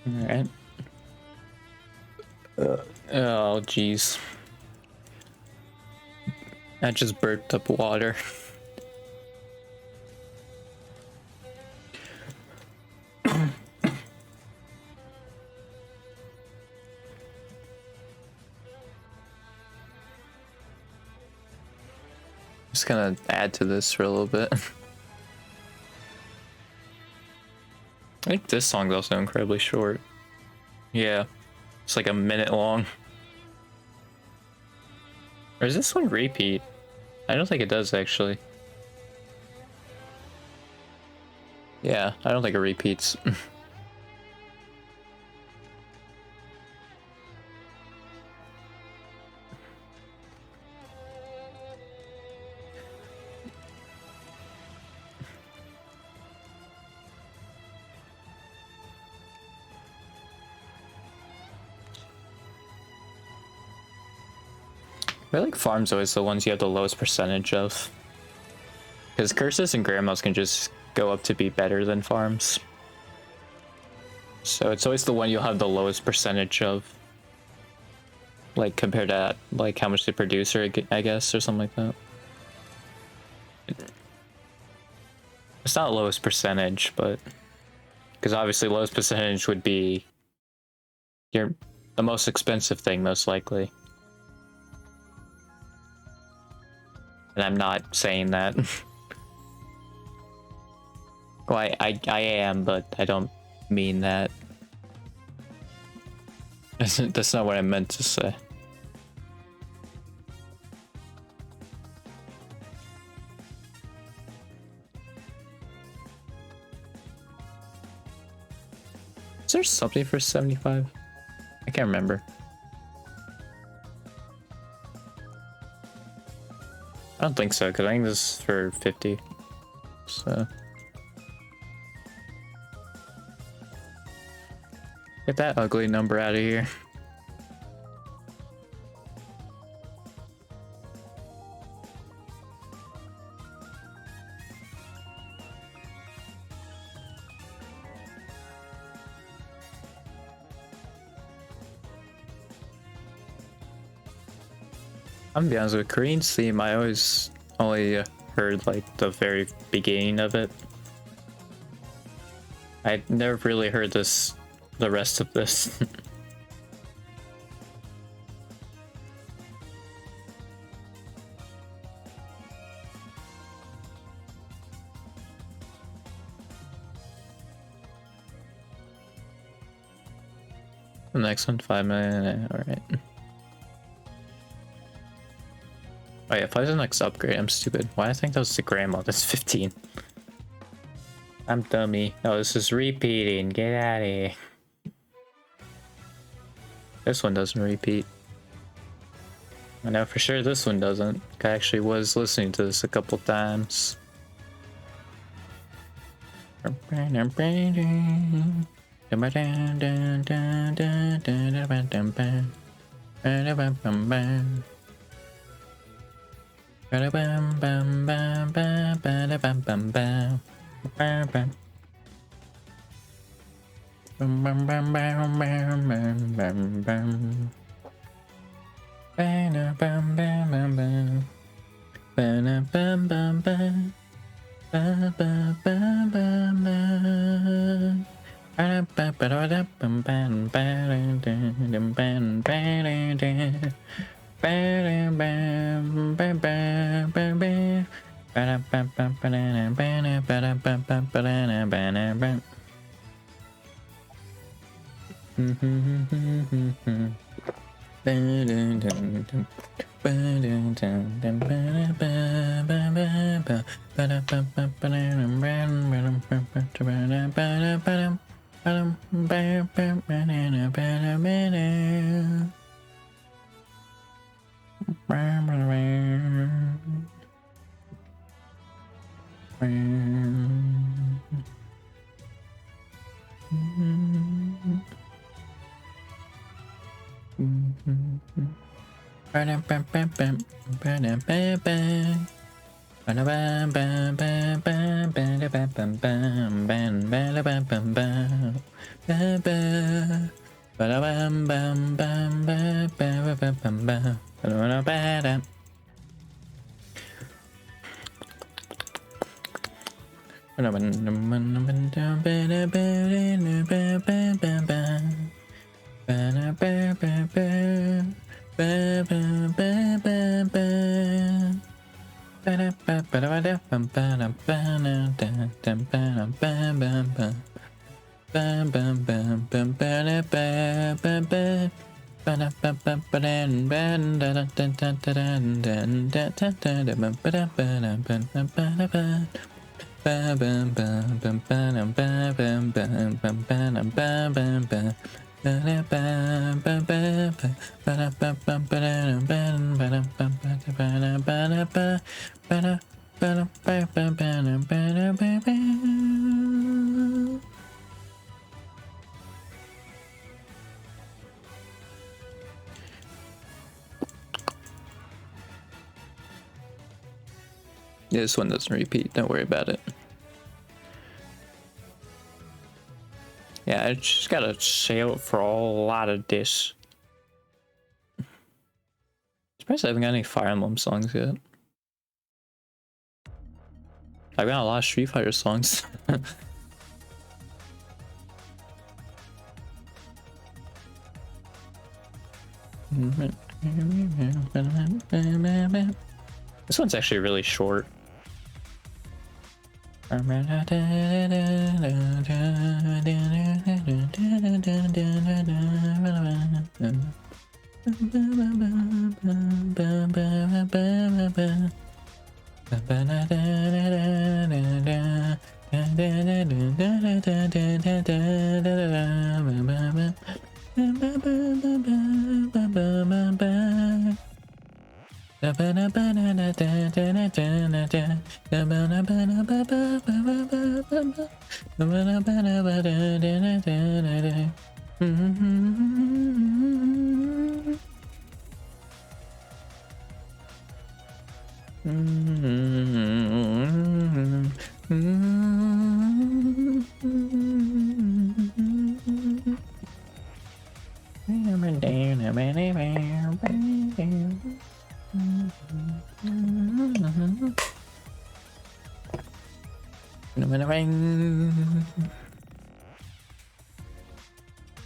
Alright. Oh, jeez. I just burped up water. Just gonna add to this for a little bit. I think this song's also incredibly short. Yeah, it's like a minute long. Or is this one repeat? I don't think it does actually. Yeah, I don't think it repeats. I feel like farms always the ones you have the lowest percentage of. Because curses and grandmas can just go up to be better than farms. So it's always the one you'll have the lowest percentage of. Like compared to like how much they produce, or I guess, or something like that. It's not lowest percentage, but because obviously lowest percentage would be the most expensive thing, most likely. And I'm not saying that. Well, I am, but I don't mean that. That's not what I meant to say. Is there something for 75? I can't remember. I don't think so, because I think this is for 50. So. Get that ugly number out of here. I'm gonna be honest with Korean's theme, I always only heard like the very beginning of it. I never really heard the rest of this. The next one, 5 million, alright. Oh yeah, 5 is the next upgrade, I'm stupid. Why I think that was the grandma, that's 15. I'm dummy. Oh, this is repeating, get out of here. This one doesn't repeat. I know for sure this one doesn't. I actually was listening to this a couple times. Yeah, this one doesn't repeat, don't worry about it. Yeah, I just gotta save it for a lot of this. Surprised I haven't got any Fire Emblem songs yet. I've got a lot of Street Fighter songs. This one's actually really short.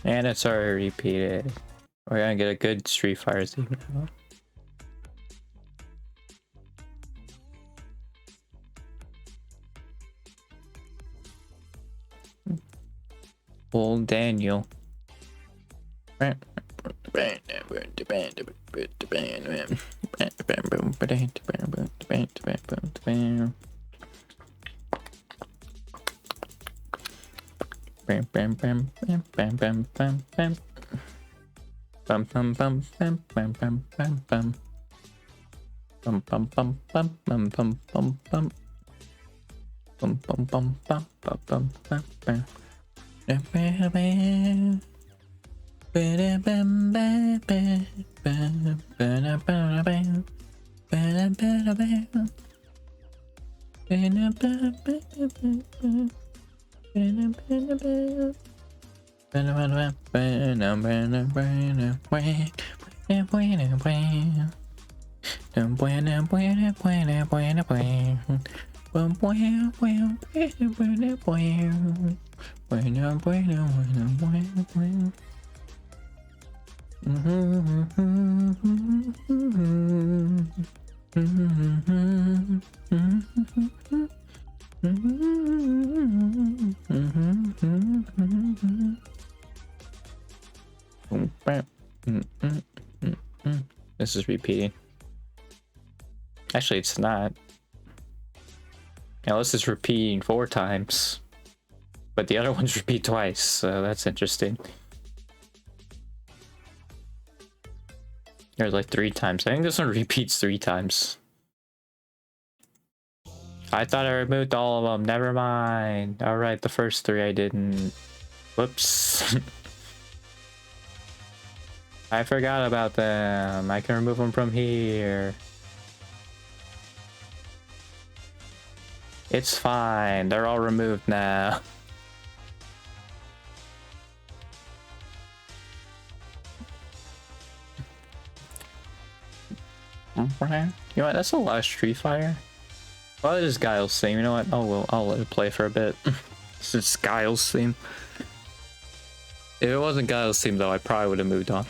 And it's already repeated. We're gonna get a good Street Fighter theme now. Old Daniel. Bam bam bam bam bam bam bam bam bam bam bam bam bam bam bam bam bum bum bum bum bum bum bum bum bum bum bum bum bum bum bum bum. This is repeating. Actually, it's not. Unless it's repeating 4 times. But the other ones repeat twice, so that's interesting. There's like 3 times. I think this one repeats 3 times. I thought I removed all of them. Never mind. Alright, the first 3 I didn't. Whoops. I forgot about them. I can remove them from here. It's fine. They're all removed now. You know what? That's a lot of Street Fighter. Well, it is Guile's theme. You know what? I'll let it play for a bit. It's just Guile's theme. If it wasn't Guile's theme, though, I probably would have moved on.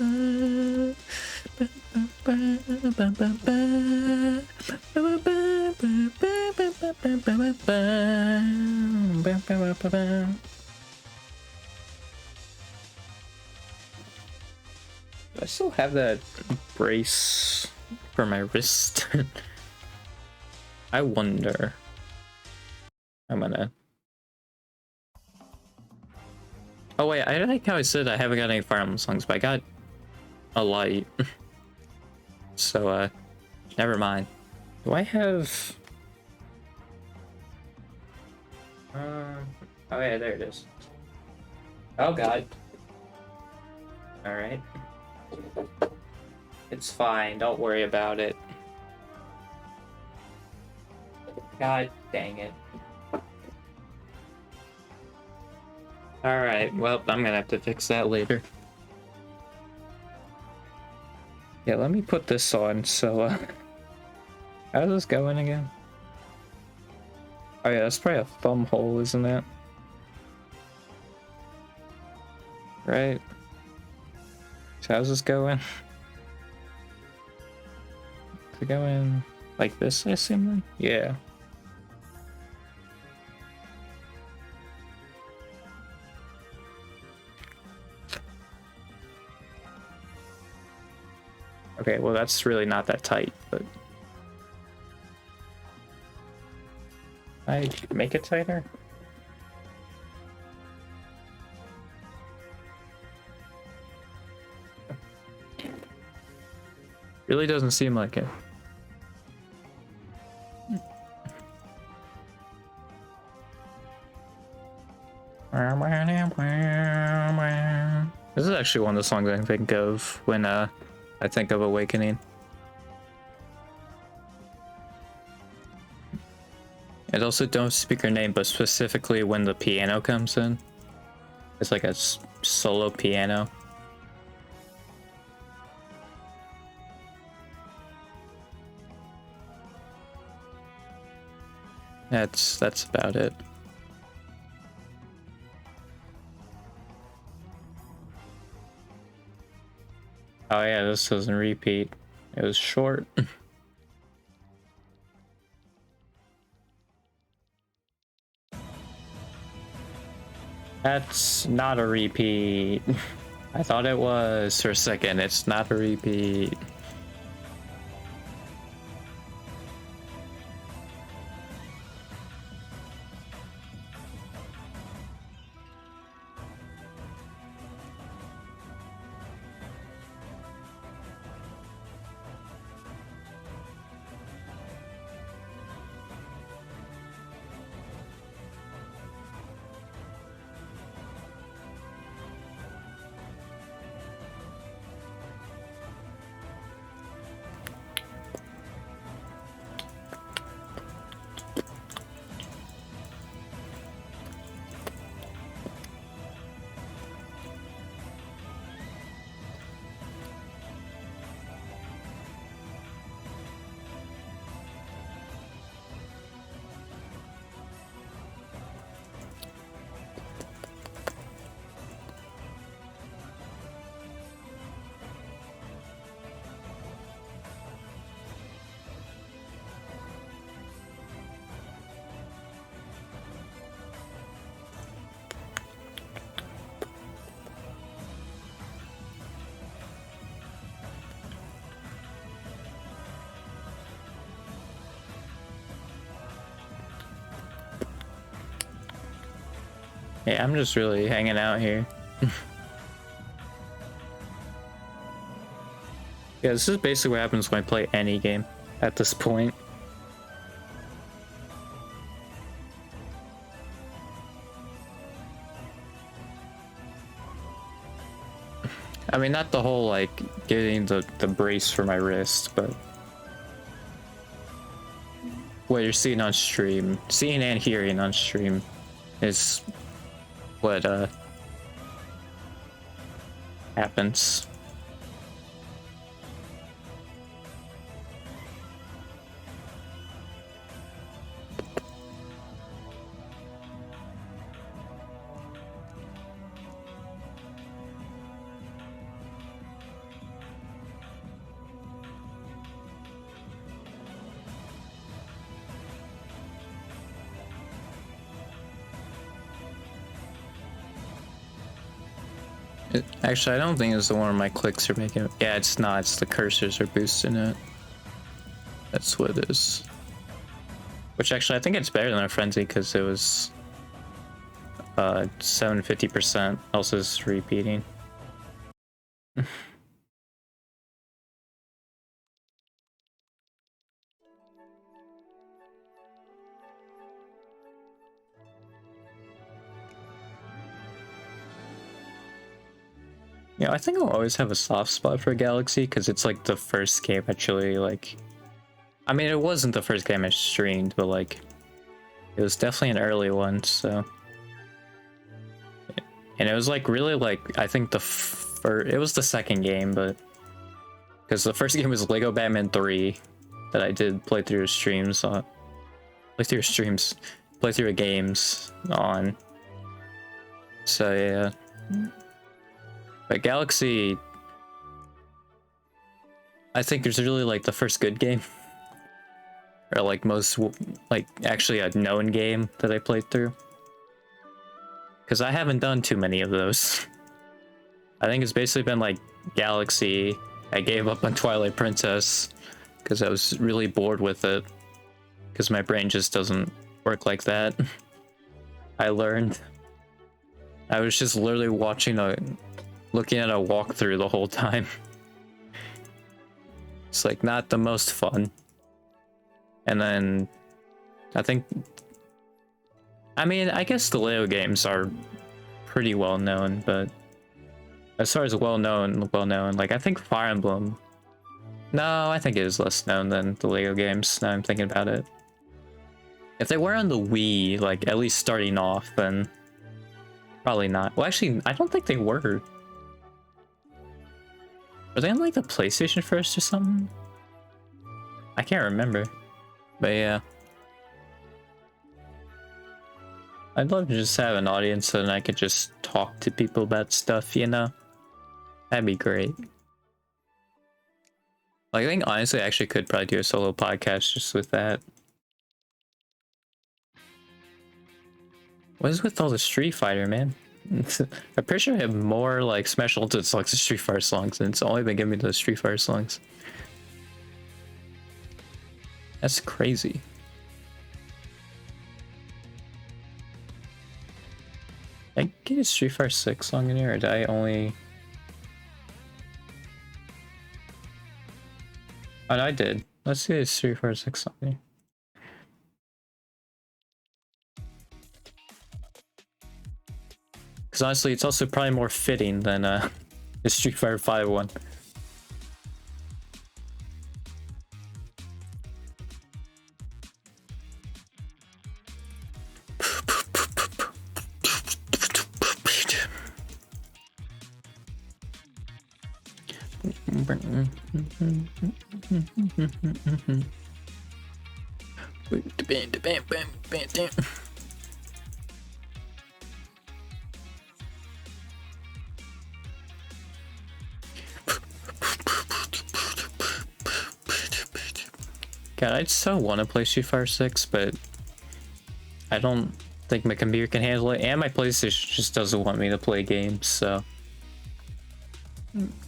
I still have that brace for my wrist. I wonder. I'm gonna. Oh wait, I like how I said I haven't got any Fire Emblem songs, but I got a light. So never mind. Do I have? Oh yeah, there it is. Oh god. All right. It's fine. Don't worry about it. God dang it. Alright, well, I'm gonna have to fix that later. Yeah, let me put this on, so, how's this going again? Oh yeah, that's probably a thumb hole, isn't it? Right? So how's this going? Is it going like this, I assume then? Yeah. Okay, well that's really not that tight, but... I make it tighter? Really doesn't seem like it. This is actually one of the songs I think of when I think of Awakening. And also Don't Speak Your Name, but specifically when the piano comes in. It's like a solo piano. That's about it. Oh yeah, this doesn't repeat. It was short. That's not a repeat. I thought it was for a second. It's not a repeat. Yeah, I'm just really hanging out here. Yeah, this is basically what happens when I play any game at this point. I mean, not the whole, like, getting the brace for my wrist, but what you're seeing on stream, seeing and hearing on stream is what, happens. Actually, I don't think it's the one where my clicks are making it. Yeah, it's not. It's the cursors are boosting it. That's what it is. Which actually, I think it's better than a frenzy because it was 750%. Also, is repeating. Yeah, I think I'll always have a soft spot for Galaxy because it's like the first game actually, like, I mean, it wasn't the first game I streamed, but like, it was definitely an early one, so. And it was like really like, I think it was the second game, but because the first game was Lego Batman 3 that I did playthrough streams on, playthrough games on. So yeah. But Galaxy, I think it's really like the first good game. Or like most, like actually a known game that I played through. Because I haven't done too many of those. I think it's basically been like Galaxy. I gave up on Twilight Princess because I was really bored with it. Because my brain just doesn't work like that. I learned. I was just literally looking at a walkthrough the whole time. It's like not the most fun. And then I think, I mean, I guess the Lego games are pretty well known, but as far as well known, like I think Fire Emblem, no, I think it is less known than the Lego games. Now I'm thinking about it. If they were on the Wii, like at least starting off, then probably not. Well, actually, I don't think they were. Were they on like the PlayStation first or something? I can't remember. But yeah. I'd love to just have an audience and I could just talk to people about stuff, you know? That'd be great. Like, I think honestly I actually could probably do a solo podcast just with that. What is with all the Street Fighter, man? I'm pretty sure I have more like special to like the Street Fighter songs, and it's only been giving me the Street Fighter songs. That's crazy. Did I get a Street Fighter 6 song in here, or did I only... Oh, no, I did. Let's see a Street Fighter 6 song here. Because honestly, it's also probably more fitting than the Street Fighter 5 one. God, I so want to play Street Fighter 6, but I don't think my computer can handle it, and my PlayStation just doesn't want me to play games, so...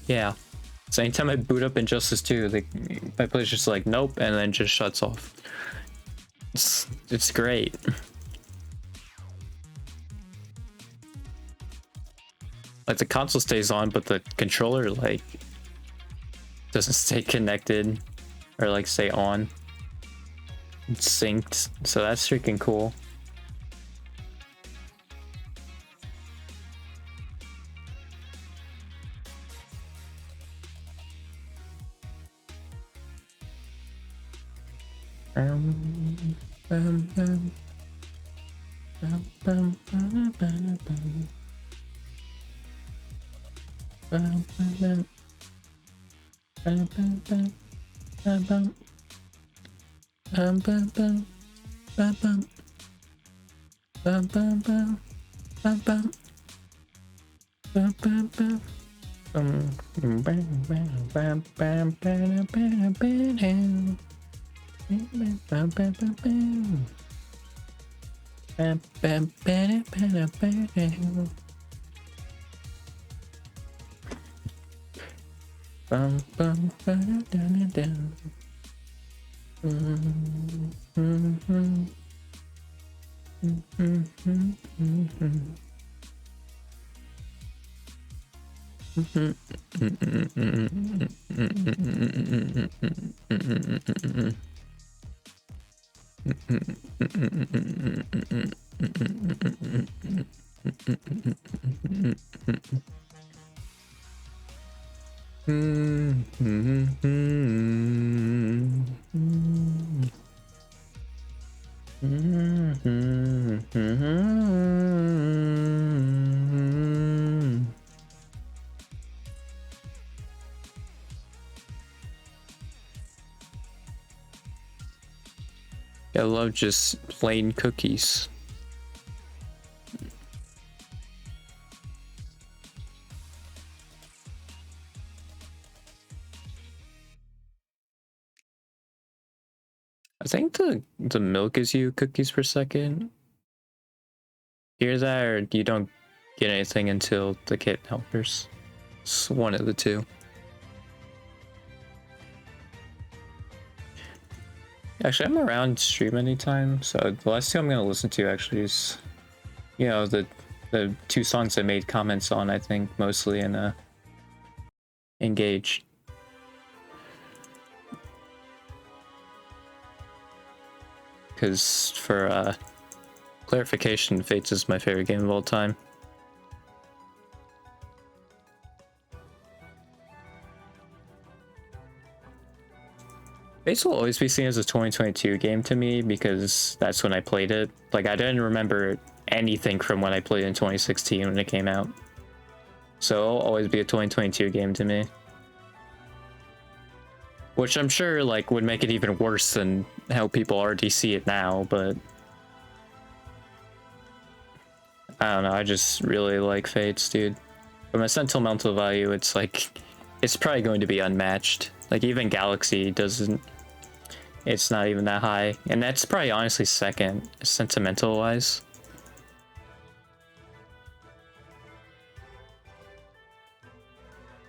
Yeah. So anytime I boot up Injustice 2, my PlayStation's just like, nope, and then just shuts off. It's great. Like, the console stays on, but the controller, like, doesn't stay connected, or, like, stay on. It's synced, so that's freaking cool. Bum, bum, ba-dum, dum, dum. I love just plain cookies. I think the milk is you cookies per second. Hear that, or you don't get anything until the kit helpers. It's one of the two. Actually, I'm around stream anytime, so the last two I'm gonna listen to actually is, you know, the two songs I made comments on. I think mostly in Engage. Because for clarification, Fates is my favorite game of all time. Fates will always be seen as a 2022 game to me because that's when I played it. Like, I didn't remember anything from when I played in 2016 when it came out. So it'll always be a 2022 game to me. Which I'm sure, like, would make it even worse than how people already see it now, but I don't know, I just really like Fates, dude. From a sentimental value, it's like, it's probably going to be unmatched. Like, even Galaxy doesn't, it's not even that high. And that's probably honestly second, sentimental-wise.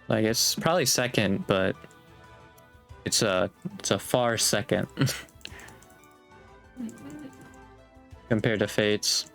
Like, it's probably second, but it's a far second compared to Fates.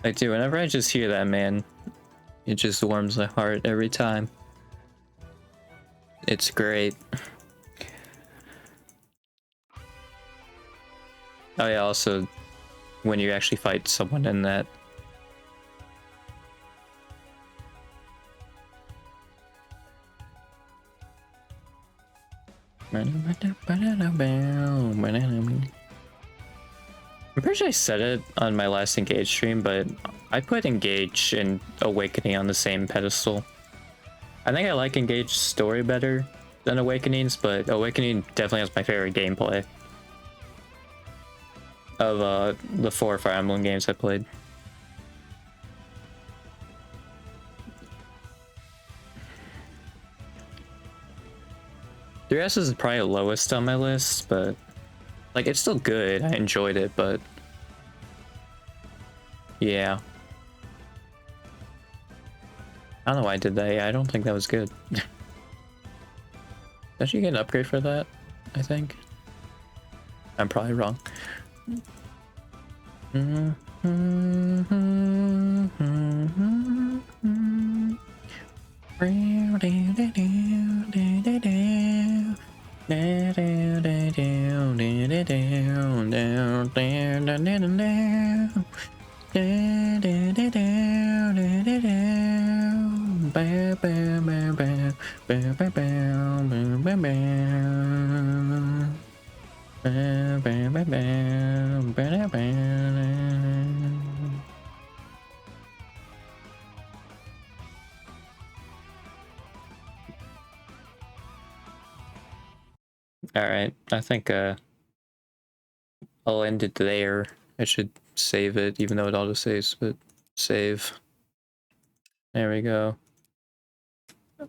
I do, whenever I just hear that, man, it just warms my heart every time. It's great. Oh yeah, also, when you actually fight someone in that. I'm pretty sure I said it on my last Engage stream, but I put Engage and Awakening on the same pedestal. I think I like Engage's story better than Awakening's, but Awakening definitely has my favorite gameplay of the 4 Fire Emblem games I played. The S is probably the lowest on my list, but like, it's still good. I enjoyed it, but yeah. I don't know why I did that. Yeah, I don't think that was good. Don't you get an upgrade for that? I think. I'm probably wrong. Alright, I think I'll end it there. I should save it, even though it auto saves, but save. There we go.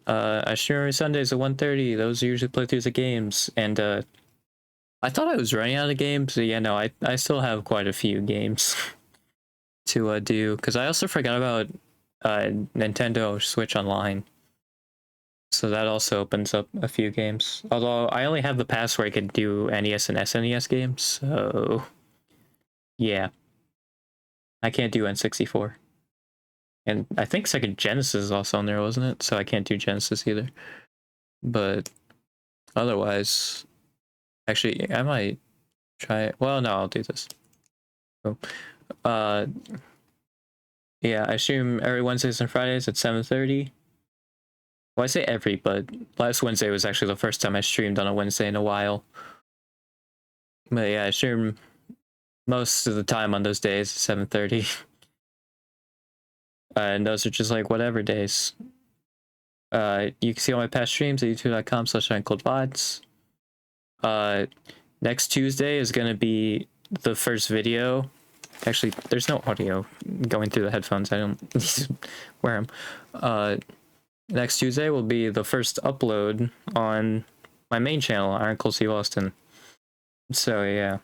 I stream every Sundays at 1:30. Those are usually playthroughs of games, and I thought I was running out of games, but yeah, no, I still have quite a few games to do, because I also forgot about Nintendo Switch Online. So that also opens up a few games. Although I only have the pass where I could do NES and SNES games, so yeah. I can't do N64. And I think Sega Genesis is also on there, wasn't it? So I can't do Genesis either. But otherwise, actually, I might try it. Well, no, I'll do this. Cool. Yeah, I stream every Wednesdays and Fridays at 7:30. Well, I say every, but last Wednesday was actually the first time I streamed on a Wednesday in a while. But yeah, I stream most of the time on those days at 7:30. And those are just like whatever days. You can see all my past streams at youtube.com/uncledvods. Next Tuesday is going to be the first video. Actually, there's no audio going through the headphones. I don't need to wear them. Next Tuesday will be the first upload on my main channel, Iron Cold Steve Austin. So yeah,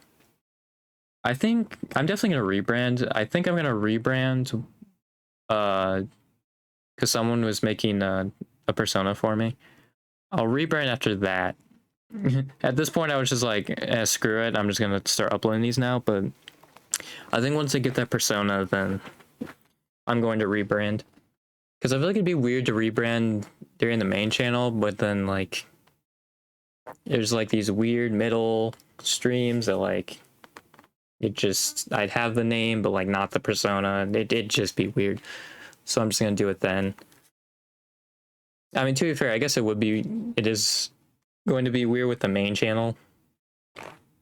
I think I'm definitely gonna rebrand. I think I'm gonna rebrand, because someone was making a persona for me. I'll rebrand after that. At this point, I was just like, screw it. I'm just gonna start uploading these now. But I think once I get that persona, then I'm going to rebrand. Because I feel like it'd be weird to rebrand during the main channel, but then like there's like these weird middle streams that like I'd have the name but like not the persona. It'd just be weird. So I'm just gonna do it then. I mean, to be fair, I guess it is going to be weird with the main channel,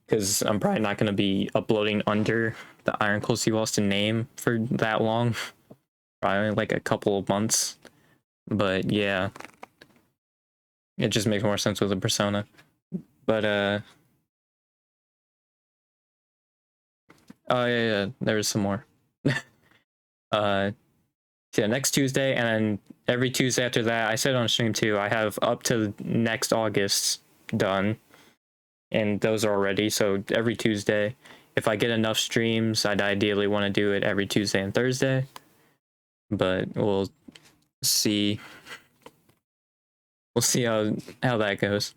because I'm probably not going to be uploading under the Iron Cold Steve Austin name for that long. Probably like a couple of months. But yeah, it just makes more sense with a persona. But oh yeah, there's some more. Yeah, next Tuesday, and then every Tuesday after that, I said on stream too, I have up to next August done, and those are already. So every Tuesday, if I get enough streams, I'd ideally want to do it every Tuesday and Thursday, but we'll see. We'll see how that goes.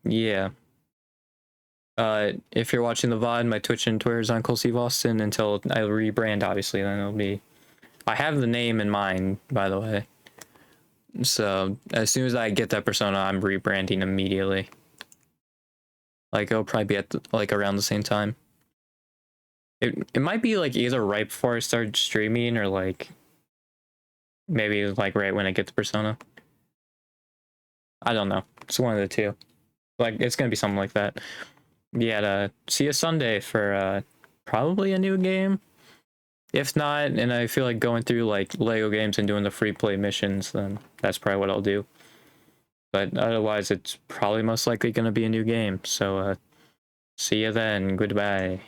Yeah. If you're watching the VOD, my Twitch and Twitter is on Cold Steve Austin until I rebrand, obviously, then it'll be... I have the name in mind, by the way. So, as soon as I get that persona, I'm rebranding immediately. Like, it'll probably be at like around the same time. It might be like either right before I start streaming or like maybe like right when I get the persona. I don't know. It's one of the two. Like, it's gonna be something like that. Yeah, see you Sunday for probably a new game. If not, and I feel like going through like Lego games and doing the free play missions, then that's probably what I'll do. But otherwise, it's probably most likely going to be a new game. So see you then. Goodbye.